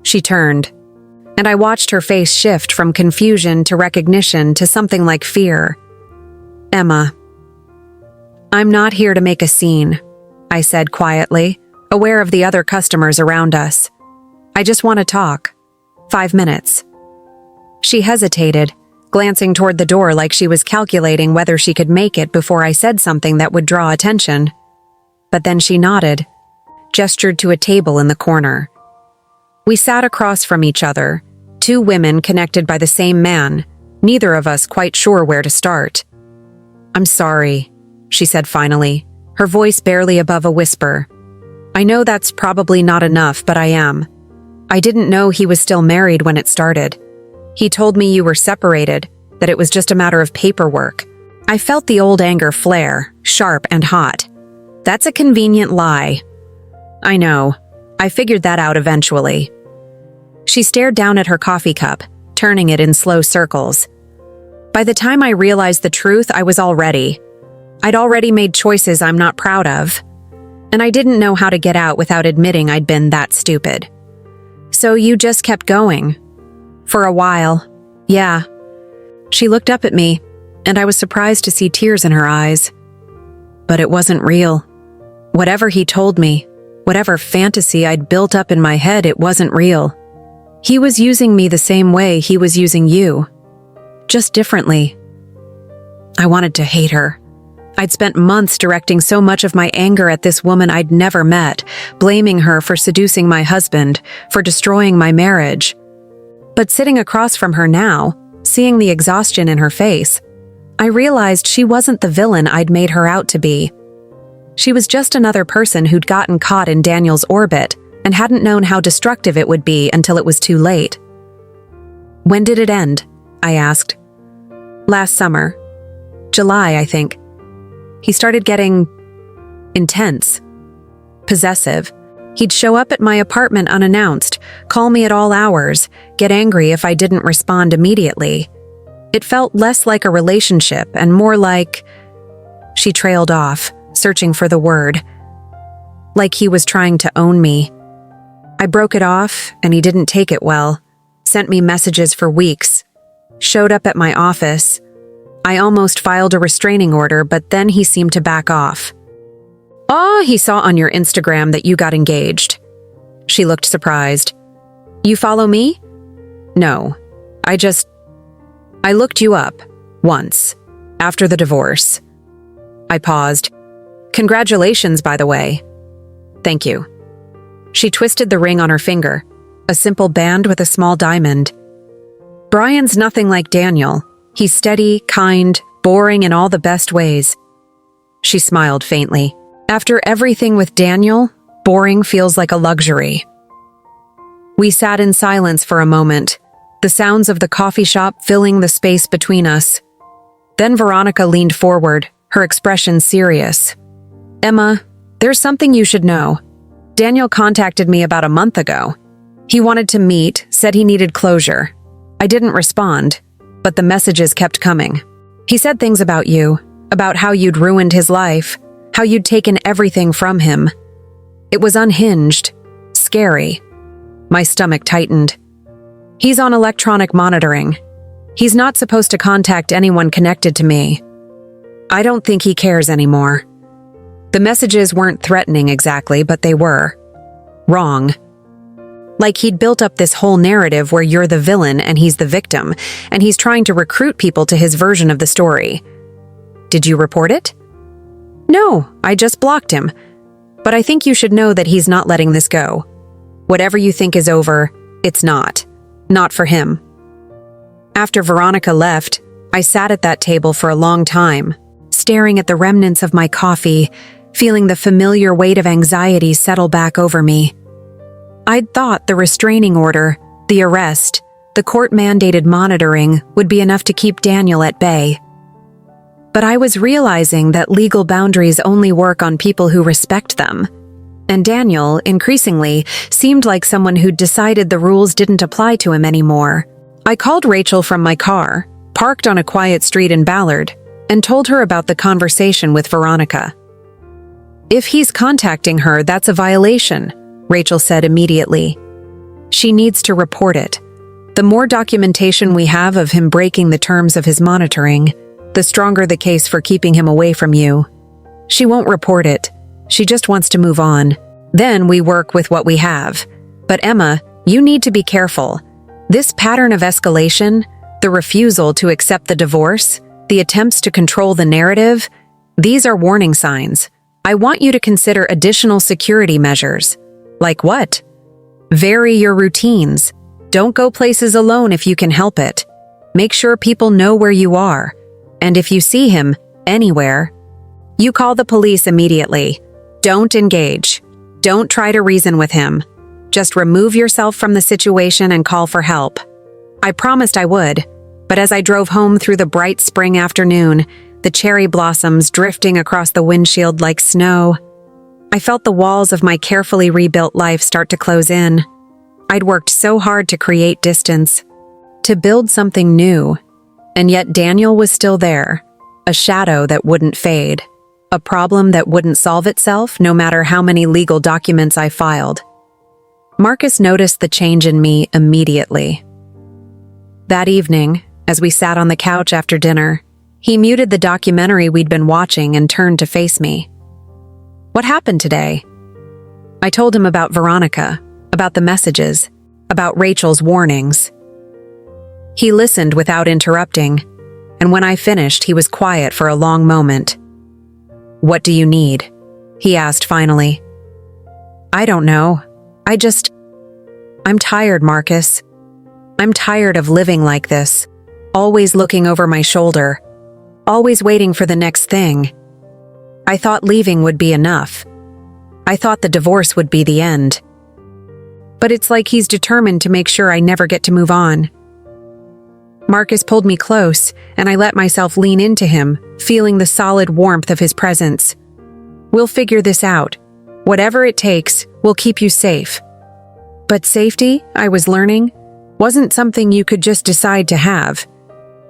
She turned, and I watched her face shift from confusion to recognition to something like fear. "Emma." "I'm not here to make a scene," I said quietly, aware of the other customers around us. "I just want to talk. 5 minutes." She hesitated, glancing toward the door like she was calculating whether she could make it before I said something that would draw attention. But then she nodded, gestured to a table in the corner. We sat across from each other, 2 women connected by the same man, neither of us quite sure where to start. "I'm sorry," she said finally, her voice barely above a whisper. "I know that's probably not enough, but I am. I didn't know he was still married when it started. He told me you were separated, that it was just a matter of paperwork." I felt the old anger flare, sharp and hot. "That's a convenient lie." "I know. I figured that out eventually." She stared down at her coffee cup, turning it in slow circles. By the time I realized the truth, I was all ready. I'd already made choices I'm not proud of, and I didn't know how to get out without admitting I'd been that stupid. "So you just kept going?" "For a while. Yeah." She looked up at me, and I was surprised to see tears in her eyes. "But it wasn't real. Whatever he told me, whatever fantasy I'd built up in my head, it wasn't real. He was using me the same way he was using you. Just differently." I wanted to hate her. I'd spent months directing so much of my anger at this woman I'd never met, blaming her for seducing my husband, for destroying my marriage. But sitting across from her now, seeing the exhaustion in her face, I realized she wasn't the villain I'd made her out to be. She was just another person who'd gotten caught in Daniel's orbit and hadn't known how destructive it would be until it was too late. "When did it end?" I asked. "Last summer. July, I think. He started getting intense, possessive. He'd show up at my apartment unannounced, call me at all hours, get angry if I didn't respond immediately. It felt less like a relationship and more like..." She trailed off, searching for the word. "Like he was trying to own me. I broke it off, and he didn't take it well. Sent me messages for weeks. Showed up at my office. I almost filed a restraining order, but then he seemed to back off. Oh, he saw on your Instagram that you got engaged." She looked surprised. "You follow me?" "No. I looked you up. Once. After the divorce." I paused. "Congratulations, by the way." "Thank you." She twisted the ring on her finger, a simple band with a small diamond. "Brian's nothing like Daniel. He's steady, kind, boring in all the best ways." She smiled faintly. "After everything with Daniel, boring feels like a luxury." We sat in silence for a moment, the sounds of the coffee shop filling the space between us. Then Veronica leaned forward, her expression serious. "Emma, there's something you should know. Daniel contacted me about a month ago. He wanted to meet, said he needed closure. I didn't respond, but the messages kept coming. He said things about you, about how you'd ruined his life, how you'd taken everything from him. It was unhinged, scary." My stomach tightened. "He's on electronic monitoring. He's not supposed to contact anyone connected to me. I don't think he cares anymore." The messages weren't threatening exactly, but they were. Wrong. Like he'd built up this whole narrative where you're the villain and he's the victim, and he's trying to recruit people to his version of the story. "Did you report it?" "No, I just blocked him. But I think you should know that he's not letting this go. Whatever you think is over, it's not. Not for him." After Veronica left, I sat at that table for a long time, staring at the remnants of my coffee, feeling the familiar weight of anxiety settle back over me. I'd thought the restraining order, the arrest, the court-mandated monitoring would be enough to keep Daniel at bay. But I was realizing that legal boundaries only work on people who respect them. And Daniel, increasingly, seemed like someone who'd decided the rules didn't apply to him anymore. I called Rachel from my car, parked on a quiet street in Ballard, and told her about the conversation with Veronica. "If he's contacting her, that's a violation," Rachel said immediately. "She needs to report it. The more documentation we have of him breaking the terms of his monitoring, the stronger the case for keeping him away from you. She won't report it. She just wants to move on. Then we work with what we have. But Emma, you need to be careful. This pattern of escalation, the refusal to accept the divorce, the attempts to control the narrative, these are warning signs. I want you to consider additional security measures." "Like what?" "Vary your routines. Don't go places alone if you can help it. Make sure people know where you are. And if you see him, anywhere, you call the police immediately. Don't engage. Don't try to reason with him. Just remove yourself from the situation and call for help." I promised I would, but as I drove home through the bright spring afternoon, the cherry blossoms drifting across the windshield like snow, I felt the walls of my carefully rebuilt life start to close in. I'd worked so hard to create distance, to build something new, and yet Daniel was still there, a shadow that wouldn't fade, a problem that wouldn't solve itself no matter how many legal documents I filed. Marcus noticed the change in me immediately. That evening, as we sat on the couch after dinner, he muted the documentary we'd been watching and turned to face me. "What happened today?" I told him about Veronica, about the messages, about Rachel's warnings. He listened without interrupting, and when I finished, he was quiet for a long moment. "What do you need?" he asked finally. "I don't know. I'm tired, Marcus. I'm tired of living like this, always looking over my shoulder, always waiting for the next thing. I thought leaving would be enough. I thought the divorce would be the end. But it's like he's determined to make sure I never get to move on." Marcus pulled me close, and I let myself lean into him, feeling the solid warmth of his presence. "We'll figure this out. Whatever it takes, we'll keep you safe." But safety, I was learning, wasn't something you could just decide to have.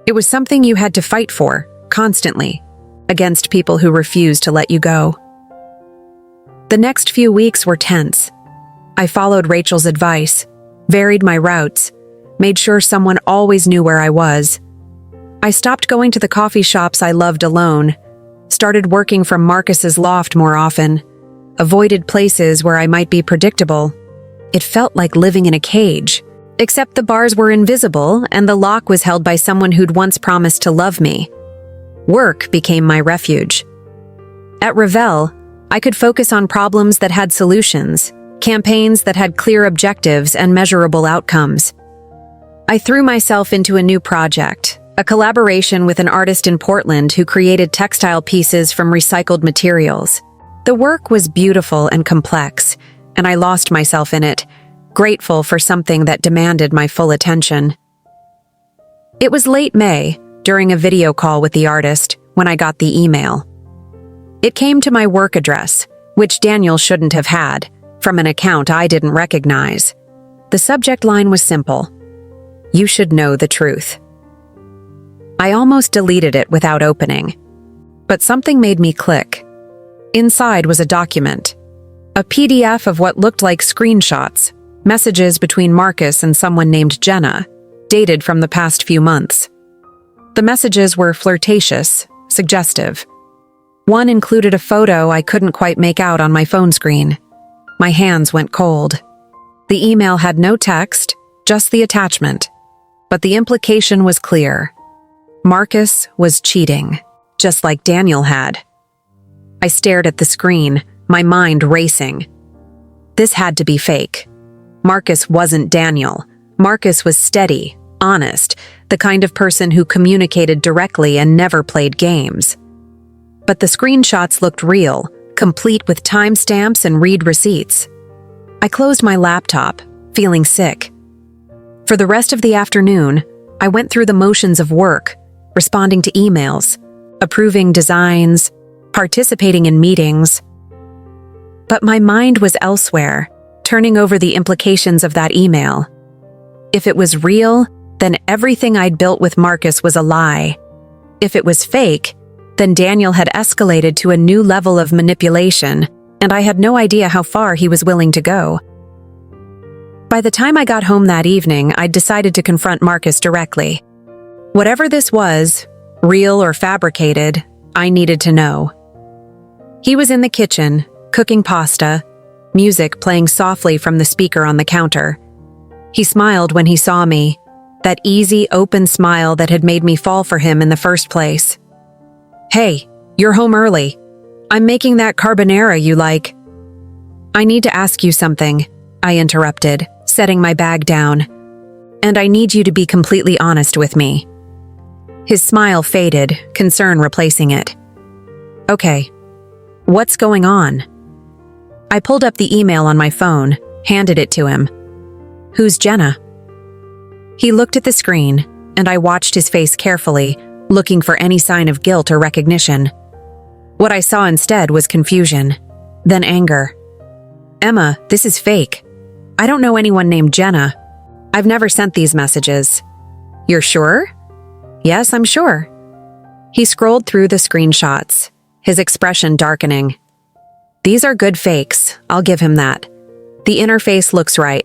It was something you had to fight for, constantly, against people who refused to let you go. The next few weeks were tense. I followed Rachel's advice, varied my routes, made sure someone always knew where I was. I stopped going to the coffee shops I loved alone, started working from Marcus's loft more often, avoided places where I might be predictable. It felt like living in a cage, except the bars were invisible and the lock was held by someone who'd once promised to love me. Work became my refuge. At Revell, I could focus on problems that had solutions, campaigns that had clear objectives and measurable outcomes. I threw myself into a new project, a collaboration with an artist in Portland who created textile pieces from recycled materials. The work was beautiful and complex, and I lost myself in it, grateful for something that demanded my full attention. It was late May, during a video call with the artist, when I got the email. It came to my work address, which Daniel shouldn't have had, from an account I didn't recognize. The subject line was simple: "You should know the truth." I almost deleted it without opening, but something made me click. Inside was a document, a PDF of what looked like screenshots, messages between Marcus and someone named Jenna, dated from the past few months. The messages were flirtatious, suggestive. One included a photo I couldn't quite make out on my phone screen. My hands went cold. The email had no text, just the attachment. But the implication was clear. Marcus was cheating, just like Daniel had. I stared at the screen, my mind racing. This had to be fake. Marcus wasn't Daniel. Marcus was steady, honest, the kind of person who communicated directly and never played games. but the screenshots looked real, complete with timestamps and read receipts. I closed my laptop, feeling sick. For the rest of the afternoon, I went through the motions of work, responding to emails, approving designs, participating in meetings. But my mind was elsewhere, turning over the implications of that email. If it was real, then everything I'd built with Marcus was a lie. If it was fake, then Daniel had escalated to a new level of manipulation, and I had no idea how far he was willing to go. By the time I got home that evening, I'd decided to confront Marcus directly. Whatever this was, real or fabricated, I needed to know. He was in the kitchen, cooking pasta, music playing softly from the speaker on the counter. He smiled when he saw me, that easy, open smile that had made me fall for him in the first place. "Hey, you're home early. I'm making that carbonara you like." "I need to ask you something," I interrupted, setting my bag down. "And I need you to be completely honest with me." His smile faded, concern replacing it. "Okay, what's going on?" I pulled up the email on my phone, handed it to him. "Who's Jenna?" He looked at the screen, and I watched his face carefully, looking for any sign of guilt or recognition. What I saw instead was confusion, then anger. "Emma, this is fake. I don't know anyone named Jenna. I've never sent these messages." "You're sure?" "Yes, I'm sure." He scrolled through the screenshots, his expression darkening. "These are good fakes, I'll give him that. The interface looks right.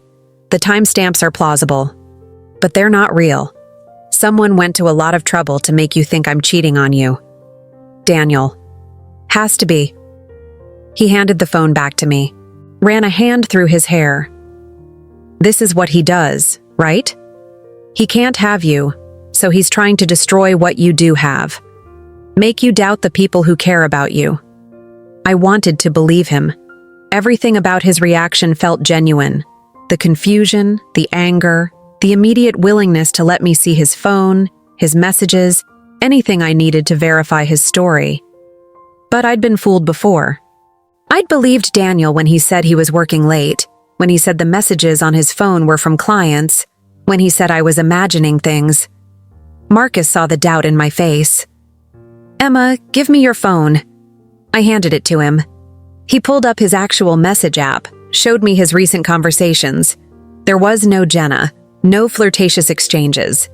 The timestamps are plausible. But they're not real. Someone went to a lot of trouble to make you think I'm cheating on you." "Daniel." "Has to be." He handed the phone back to me, ran a hand through his hair. "This is what he does, right? He can't have you, so he's trying to destroy what you do have. Make you doubt the people who care about you." I wanted to believe him. Everything about his reaction felt genuine. The confusion, the anger, the immediate willingness to let me see his phone, his messages, anything I needed to verify his story. But I'd been fooled before. I'd believed Daniel when he said he was working late, when he said the messages on his phone were from clients, when he said I was imagining things. Marcus saw the doubt in my face. "Emma, give me your phone." I handed it to him. He pulled up his actual message app, showed me his recent conversations. There was no Jenna, no flirtatious exchanges.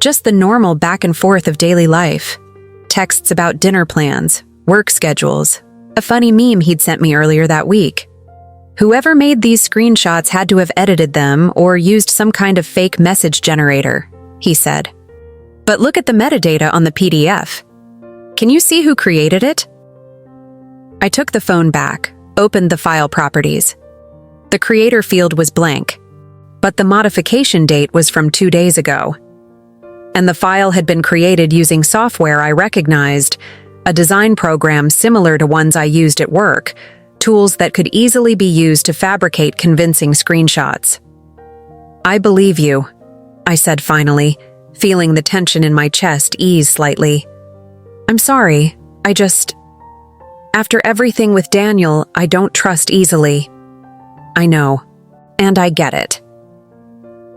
Just the normal back and forth of daily life. Texts about dinner plans, work schedules, a funny meme he'd sent me earlier that week. Whoever made these screenshots had to have edited them or used some kind of fake message generator, he said. "But look at the metadata on the PDF. Can you see who created it?" I took the phone back, opened the file properties. The creator field was blank, but the modification date was from 2 days ago. And the file had been created using software I recognized, a design program similar to ones I used at work, tools that could easily be used to fabricate convincing screenshots. "I believe you," I said finally, feeling the tension in my chest ease slightly. "I'm sorry, After everything with Daniel, I don't trust easily." "I know, and I get it."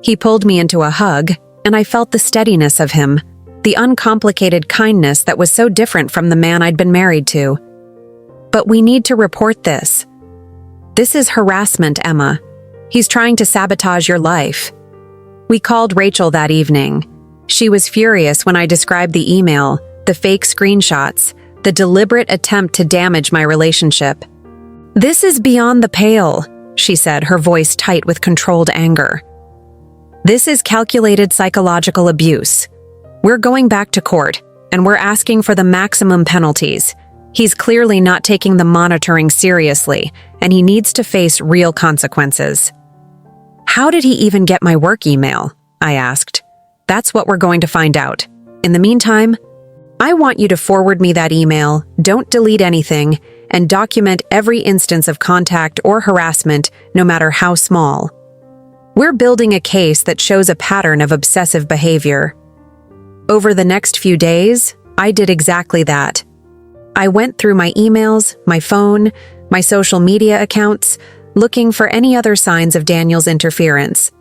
He pulled me into a hug, and I felt the steadiness of him, the uncomplicated kindness that was so different from the man I'd been married to. "But we need to report this. This is harassment, Emma. He's trying to sabotage your life." We called Rachel that evening. She was furious when I described the email, the fake screenshots, the deliberate attempt to damage my relationship. "This is beyond the pale," she said, her voice tight with controlled anger. "This is calculated psychological abuse. We're going back to court, and we're asking for the maximum penalties. He's clearly not taking the monitoring seriously, and he needs to face real consequences." "How did he even get my work email?" I asked. "That's what we're going to find out. In the meantime, I want you to forward me that email, don't delete anything, and document every instance of contact or harassment, no matter how small. We're building a case that shows a pattern of obsessive behavior." Over the next few days, I did exactly that. I went through my emails, my phone, my social media accounts, looking for any other signs of Daniel's interference.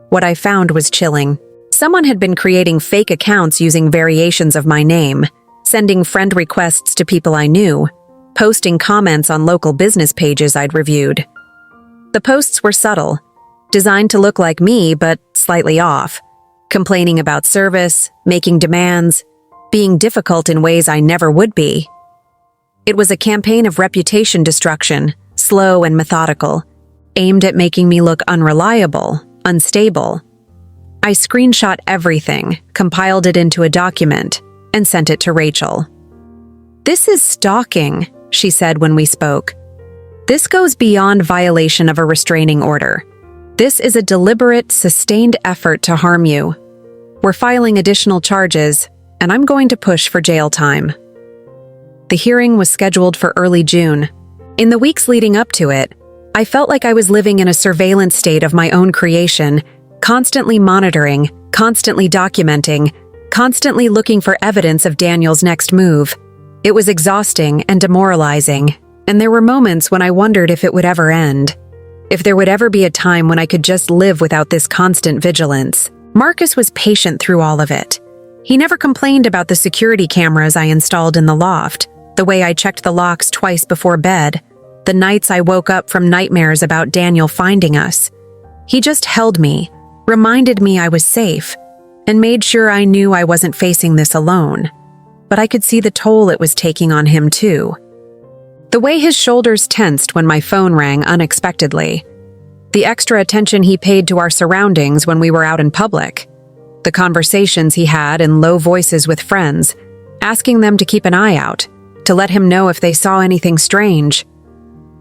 What I found was chilling. Someone had been creating fake accounts using variations of my name, sending friend requests to people I knew, posting comments on local business pages I'd reviewed. The posts were subtle, designed to look like me but slightly off, complaining about service, making demands, being difficult in ways I never would be. It was a campaign of reputation destruction, slow and methodical, aimed at making me look unreliable, unstable. I screenshot everything, compiled it into a document, and sent it to Rachel. "This is stalking," she said when we spoke. "This goes beyond violation of a restraining order. This is a deliberate, sustained effort to harm you. We're filing additional charges, and I'm going to push for jail time." The hearing was scheduled for early June. In the weeks leading up to it, I felt like I was living in a surveillance state of my own creation, constantly monitoring, constantly documenting, constantly looking for evidence of Daniel's next move. It was exhausting and demoralizing, and there were moments when I wondered if it would ever end. If there would ever be a time when I could just live without this constant vigilance. Marcus was patient through all of it. He never complained about the security cameras I installed in the loft, the way I checked the locks twice before bed, the nights I woke up from nightmares about Daniel finding us. He just held me, reminded me I was safe, and made sure I knew I wasn't facing this alone. But I could see the toll it was taking on him too. The way his shoulders tensed when my phone rang unexpectedly, the extra attention he paid to our surroundings when we were out in public, the conversations he had in low voices with friends, asking them to keep an eye out, to let him know if they saw anything strange.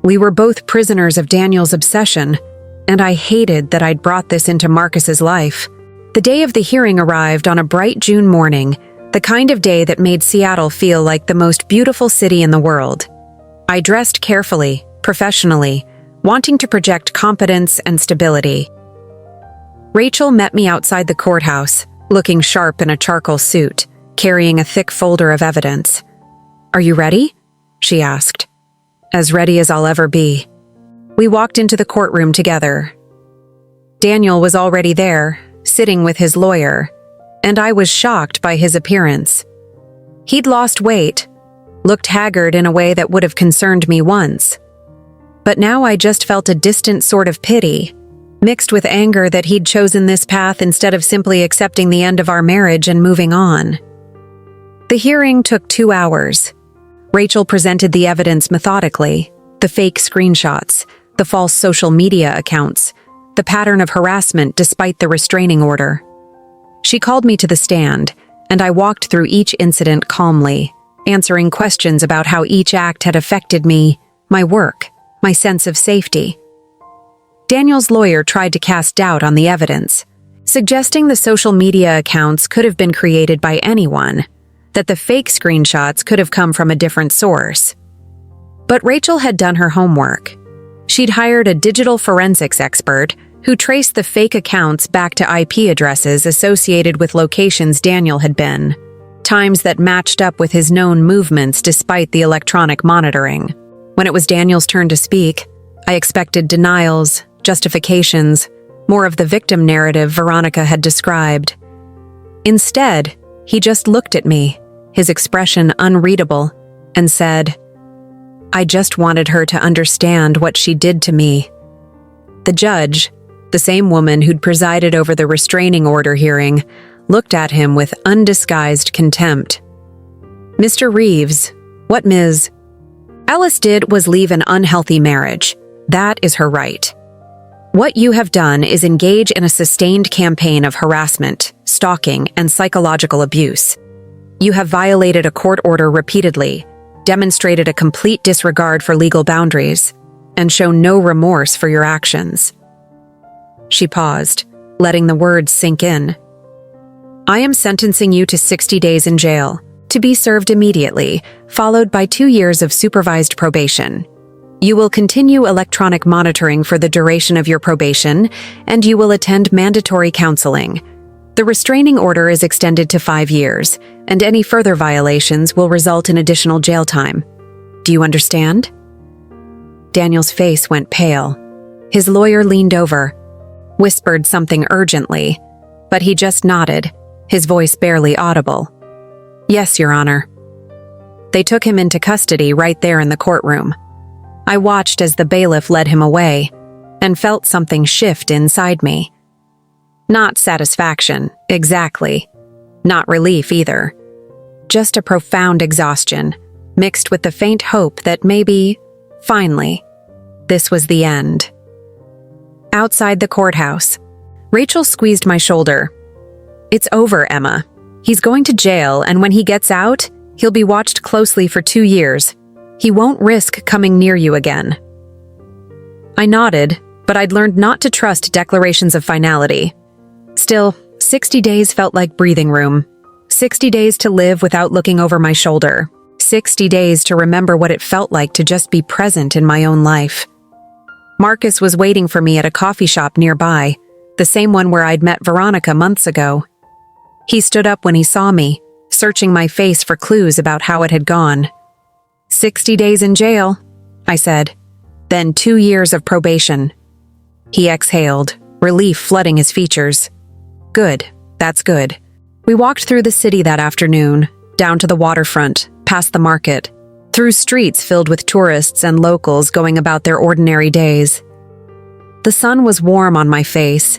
We were both prisoners of Daniel's obsession, and I hated that I'd brought this into Marcus's life. The day of the hearing arrived on a bright June morning, the kind of day that made Seattle feel like the most beautiful city in the world. I dressed carefully, professionally, wanting to project competence and stability. Rachel met me outside the courthouse, looking sharp in a charcoal suit, carrying a thick folder of evidence. "Are you ready?" she asked. "As ready as I'll ever be." We walked into the courtroom together. Daniel was already there, sitting with his lawyer, and I was shocked by his appearance. He'd lost weight, looked haggard in a way that would have concerned me once. But now I just felt a distant sort of pity, mixed with anger that he'd chosen this path instead of simply accepting the end of our marriage and moving on. The hearing took 2 hours. Rachel presented the evidence methodically, the fake screenshots, the false social media accounts, the pattern of harassment despite the restraining order. She called me to the stand, and I walked through each incident calmly, answering questions about how each act had affected me, my work, my sense of safety. Daniel's lawyer tried to cast doubt on the evidence, suggesting the social media accounts could have been created by anyone, that the fake screenshots could have come from a different source. But Rachel had done her homework. She'd hired a digital forensics expert who traced the fake accounts back to IP addresses associated with locations Daniel had been, times that matched up with his known movements despite the electronic monitoring. When it was Daniel's turn to speak, I expected denials, justifications, more of the victim narrative Veronica had described. Instead, he just looked at me, his expression unreadable, and said, "I just wanted her to understand what she did to me." The judge, the same woman who'd presided over the restraining order hearing, looked at him with undisguised contempt. "Mr. Reeves, what Ms. Ellis did was leave an unhealthy marriage. That is her right. What you have done is engage in a sustained campaign of harassment, stalking, and psychological abuse. You have violated a court order repeatedly, demonstrated a complete disregard for legal boundaries, and shown no remorse for your actions." She paused, letting the words sink in. "I am sentencing you to 60 days in jail, to be served immediately, followed by 2 years of supervised probation. You will continue electronic monitoring for the duration of your probation, and you will attend mandatory counseling. The restraining order is extended to 5 years, and any further violations will result in additional jail time. Do you understand? Daniel's face went pale. His lawyer leaned over, whispered something urgently, but he just nodded, his voice barely audible. Yes, Your Honor. They took him into custody right there in the courtroom. I watched as the bailiff led him away and felt something shift inside me. Not satisfaction, exactly. Not relief either. Just a profound exhaustion, mixed with the faint hope that maybe, finally, this was the end. Outside the courthouse, Rachel squeezed my shoulder. It's over, Emma. He's going to jail, and when he gets out, he'll be watched closely for 2 years. He won't risk coming near you again. I nodded, but I'd learned not to trust declarations of finality. Still, 60 days felt like breathing room. 60 days to live without looking over my shoulder. 60 days to remember what it felt like to just be present in my own life. Marcus was waiting for me at a coffee shop nearby, the same one where I'd met Veronica months ago. He stood up when he saw me, searching my face for clues about how it had gone. 60 days in jail, I said. Then 2 years of probation. He exhaled, relief flooding his features. Good, that's good. We walked through the city that afternoon, down to the waterfront, past the market, through streets filled with tourists and locals going about their ordinary days. The sun was warm on my face.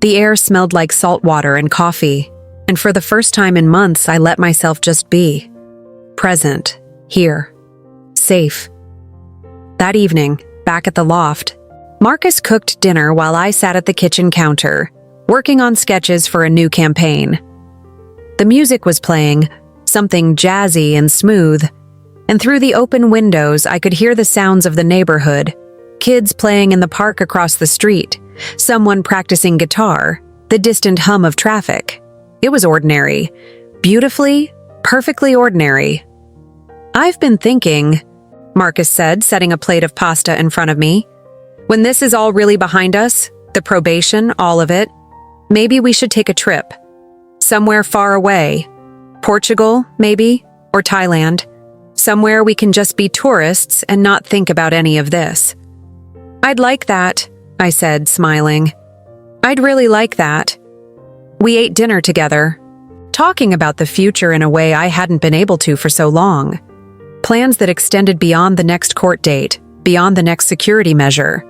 The air smelled like salt water and coffee, and for the first time in months I let myself just be. Present, here, safe. That evening, back at the loft, Marcus cooked dinner while I sat at the kitchen counter, working on sketches for a new campaign. The music was playing, something jazzy and smooth, and through the open windows I could hear the sounds of the neighborhood, kids playing in the park across the street, someone practicing guitar, the distant hum of traffic. It was ordinary, beautifully, perfectly ordinary. I've been thinking, Marcus said, setting a plate of pasta in front of me. When this is all really behind us, the probation, all of it, maybe we should take a trip. Somewhere far away. Portugal, maybe, or Thailand. Somewhere we can just be tourists and not think about any of this. I'd like that, I said, smiling. I'd really like that. We ate dinner together, talking about the future in a way I hadn't been able to for so long. Plans that extended beyond the next court date, beyond the next security measure.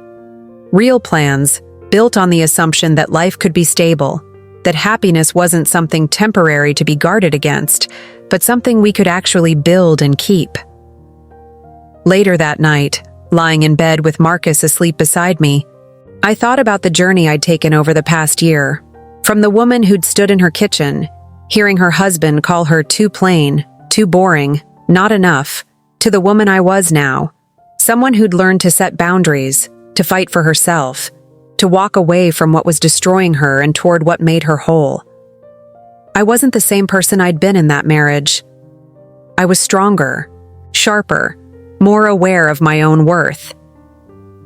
Real plans, built on the assumption that life could be stable, that happiness wasn't something temporary to be guarded against, but something we could actually build and keep. Later that night, lying in bed with Marcus asleep beside me, I thought about the journey I'd taken over the past year. From the woman who'd stood in her kitchen, hearing her husband call her too plain, too boring, not enough, to the woman I was now, someone who'd learned to set boundaries, to fight for herself, to walk away from what was destroying her and toward what made her whole. I wasn't the same person I'd been in that marriage. I was stronger, sharper, more aware of my own worth.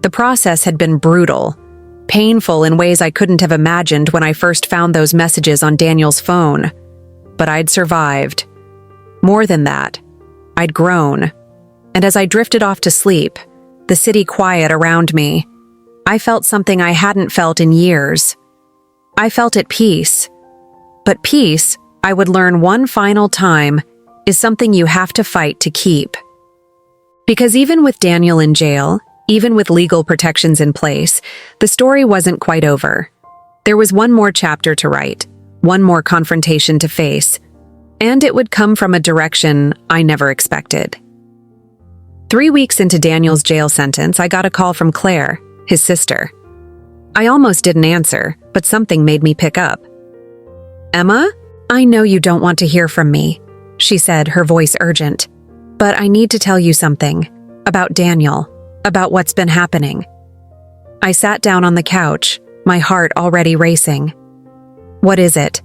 The process had been brutal, painful in ways I couldn't have imagined when I first found those messages on Daniel's phone. But I'd survived. More than that, I'd grown. And as I drifted off to sleep, the city quiet around me, I felt something I hadn't felt in years. I felt at peace. But peace, I would learn one final time, is something you have to fight to keep. Because even with Daniel in jail, even with legal protections in place, the story wasn't quite over. There was one more chapter to write, one more confrontation to face, and it would come from a direction I never expected. 3 weeks into Daniel's jail sentence, I got a call from Claire, his sister. I almost didn't answer, but something made me pick up. "Emma, I know you don't want to hear from me," she said, her voice urgent. "But I need to tell you something. About Daniel. About what's been happening." I sat down on the couch, my heart already racing. "What is it?"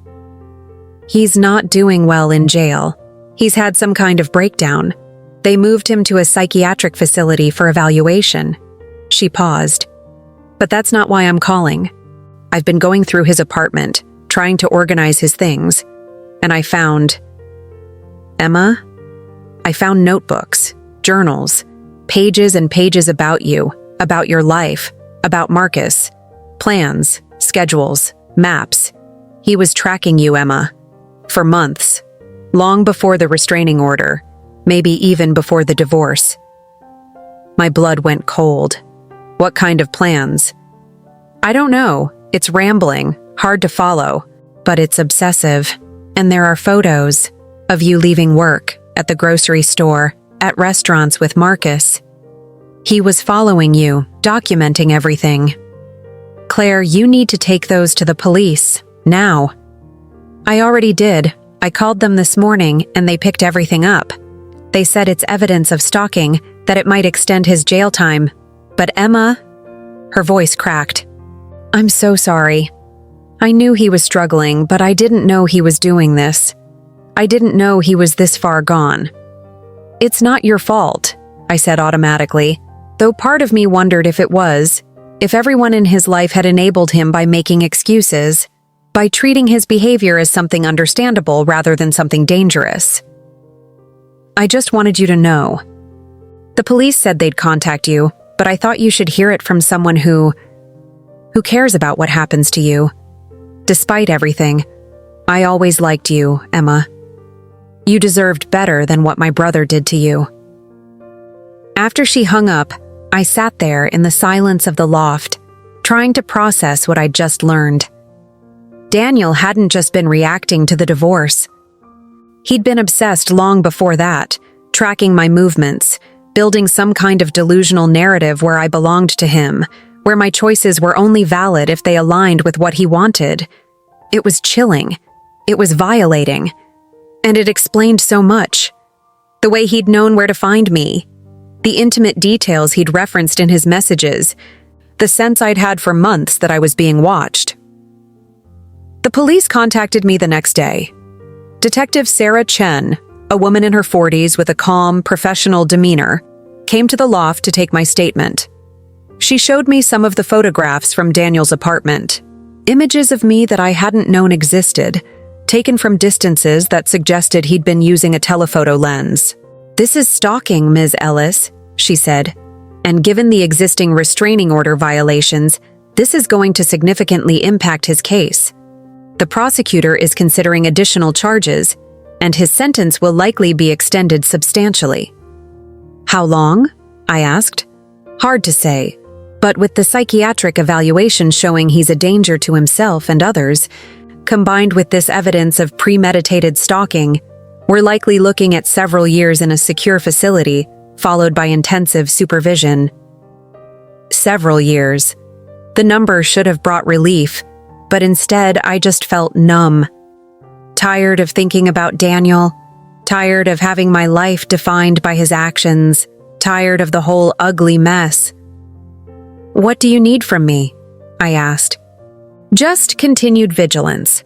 "He's not doing well in jail. He's had some kind of breakdown. They moved him to a psychiatric facility for evaluation." She paused. "But that's not why I'm calling. I've been going through his apartment, trying to organize his things, and I found... Emma? I found notebooks, journals, pages and pages about you, about your life, about Marcus, plans, schedules, maps. He was tracking you, Emma, for months, long before the restraining order, maybe even before the divorce. My blood went cold. What kind of plans? I don't know. It's rambling, hard to follow, but it's obsessive. And there are photos of you leaving work, at the grocery store, at restaurants with Marcus. He was following you, documenting everything. Claire, you need to take those to the police, now. I already did. I called them this morning and they picked everything up. They said it's evidence of stalking, that it might extend his jail time. But Emma, her voice cracked. I'm so sorry. I knew he was struggling, but I didn't know he was doing this. I didn't know he was this far gone. It's not your fault, I said automatically, though part of me wondered if it was, if everyone in his life had enabled him by making excuses, by treating his behavior as something understandable rather than something dangerous. I just wanted you to know. The police said they'd contact you, but I thought you should hear it from someone who cares about what happens to you. Despite everything, I always liked you, Emma. You deserved better than what my brother did to you. After she hung up, I sat there in the silence of the loft, trying to process what I'd just learned. Daniel hadn't just been reacting to the divorce. He'd been obsessed long before that, tracking my movements, building some kind of delusional narrative where I belonged to him, where my choices were only valid if they aligned with what he wanted. It was chilling. It was violating. And it explained so much. The way he'd known where to find me, the intimate details he'd referenced in his messages, the sense I'd had for months that I was being watched. The police contacted me the next day. Detective Sarah Chen, a woman in her 40s with a calm, professional demeanor, came to the loft to take my statement. She showed me some of the photographs from Daniel's apartment, images of me that I hadn't known existed, taken from distances that suggested he'd been using a telephoto lens. This is stalking, Ms. Ellis, she said, and given the existing restraining order violations, this is going to significantly impact his case. The prosecutor is considering additional charges, and his sentence will likely be extended substantially. How long? I asked. Hard to say, but with the psychiatric evaluation showing he's a danger to himself and others, combined with this evidence of premeditated stalking, we're likely looking at several years in a secure facility, followed by intensive supervision. Several years. The number should have brought relief, but instead I just felt numb. Tired of thinking about Daniel, tired of having my life defined by his actions, tired of the whole ugly mess. What do you need from me? I asked. Just continued vigilance.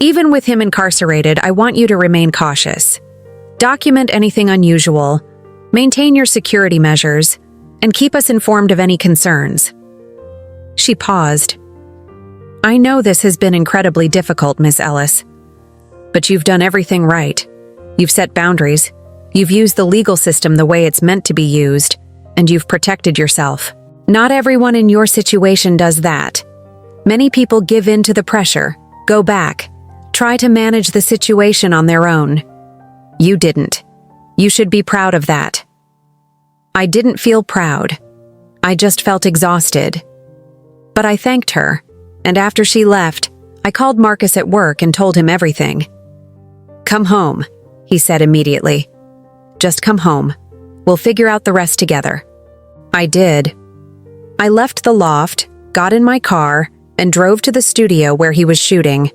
Even with him incarcerated, I want you to remain cautious. Document anything unusual, maintain your security measures, and keep us informed of any concerns. She paused. I know this has been incredibly difficult, Miss Ellis, but you've done everything right. You've set boundaries, you've used the legal system the way it's meant to be used, and you've protected yourself. Not everyone in your situation does that. Many people give in to the pressure, go back, try to manage the situation on their own. You didn't. You should be proud of that. I didn't feel proud. I just felt exhausted. But I thanked her, and after she left, I called Marcus at work and told him everything. Come home, he said immediately. Just come home. We'll figure out the rest together. I did. I left the loft, got in my car, and drove to the studio where he was shooting.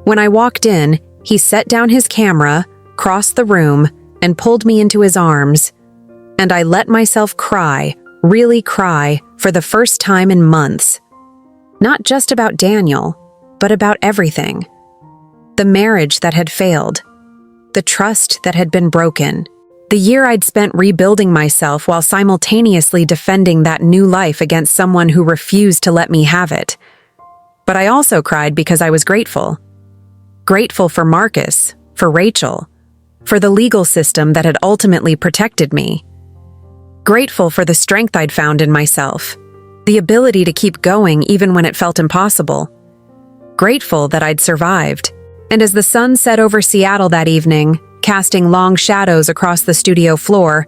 When I walked in, he set down his camera, crossed the room, and pulled me into his arms. And I let myself cry, really cry, for the first time in months. Not just about Daniel, but about everything. The marriage that had failed. The trust that had been broken. The year I'd spent rebuilding myself while simultaneously defending that new life against someone who refused to let me have it. But I also cried because I was grateful. Grateful for Marcus, for Rachel, for the legal system that had ultimately protected me. Grateful for the strength I'd found in myself, the ability to keep going even when it felt impossible. Grateful that I'd survived. And as the sun set over Seattle that evening, casting long shadows across the studio floor,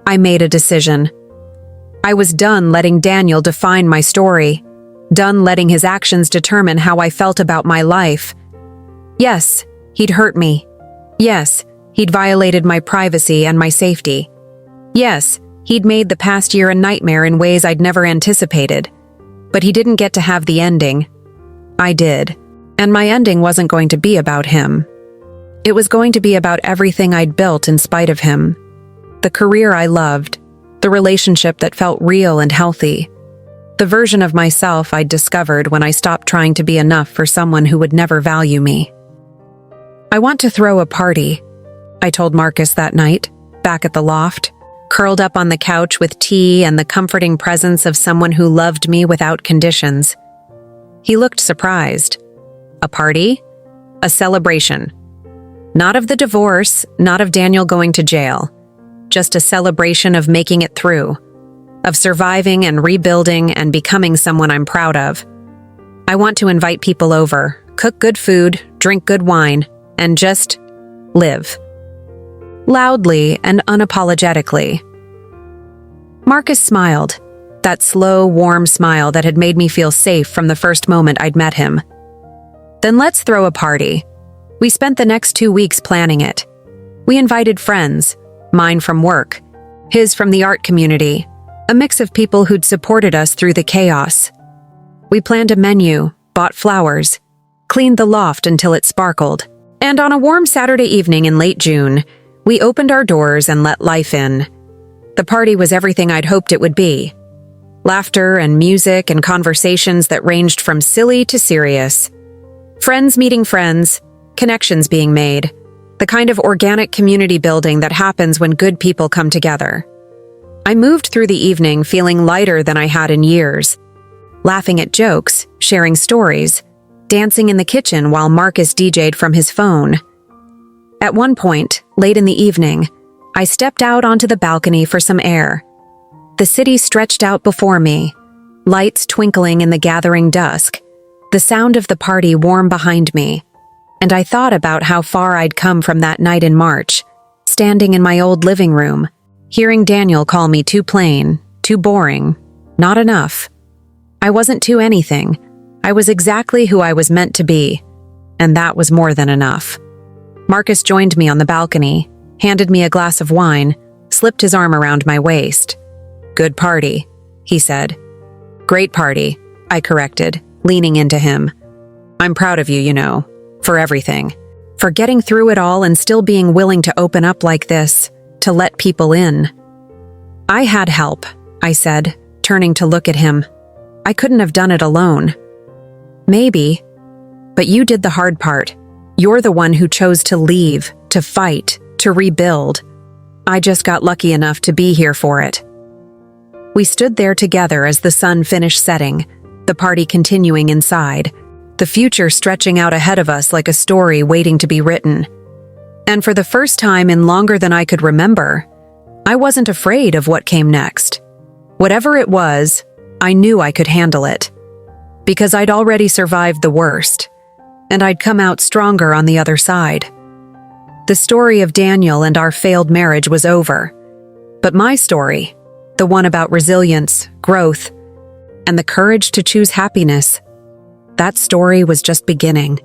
I made a decision. I was done letting Daniel define my story, done letting his actions determine how I felt about my life. Yes, he'd hurt me. Yes, he'd violated my privacy and my safety. Yes, he'd made the past year a nightmare in ways I'd never anticipated. But he didn't get to have the ending. I did. And my ending wasn't going to be about him. It was going to be about everything I'd built in spite of him. The career I loved, the relationship that felt real and healthy, the version of myself I'd discovered when I stopped trying to be enough for someone who would never value me. I want to throw a party, I told Marcus that night, back at the loft, curled up on the couch with tea and the comforting presence of someone who loved me without conditions. He looked surprised. A party? A celebration. Not of the divorce, not of Daniel going to jail. Just a celebration of making it through, of surviving and rebuilding and becoming someone I'm proud of. I want to invite people over, cook good food, drink good wine, and just live. Loudly and unapologetically. Marcus smiled, that slow, warm smile that had made me feel safe from the first moment I'd met him. Then let's throw a party. We spent the next 2 weeks planning it. We invited friends, mine from work, his from the art community, a mix of people who'd supported us through the chaos. We planned a menu, bought flowers, cleaned the loft until it sparkled, and on a warm Saturday evening in late June, we opened our doors and let life in. The party was everything I'd hoped it would be. Laughter and music and conversations that ranged from silly to serious. Friends meeting friends, connections being made, the kind of organic community building that happens when good people come together. I moved through the evening feeling lighter than I had in years, laughing at jokes, sharing stories, dancing in the kitchen while Marcus DJ'd from his phone. At one point, late in the evening, I stepped out onto the balcony for some air. The city stretched out before me, lights twinkling in the gathering dusk, the sound of the party warm behind me, and I thought about how far I'd come from that night in March, standing in my old living room, hearing Daniel call me too plain, too boring, not enough. I wasn't too anything. I was exactly who I was meant to be, and that was more than enough. Marcus joined me on the balcony, handed me a glass of wine, slipped his arm around my waist. "Good party," he said. "Great party," I corrected, leaning into him. "I'm proud of you, you know, for everything. For getting through it all and still being willing to open up like this, to let people in." "I had help," I said, turning to look at him. "I couldn't have done it alone." "Maybe, but you did the hard part. You're the one who chose to leave, to fight, to rebuild. I just got lucky enough to be here for it." We stood there together as the sun finished setting, the party continuing inside, the future stretching out ahead of us like a story waiting to be written. And for the first time in longer than I could remember, I wasn't afraid of what came next. Whatever it was, I knew I could handle it. Because I'd already survived the worst, and I'd come out stronger on the other side. The story of Daniel and our failed marriage was over, but my story, the one about resilience, growth, and the courage to choose happiness, that story was just beginning.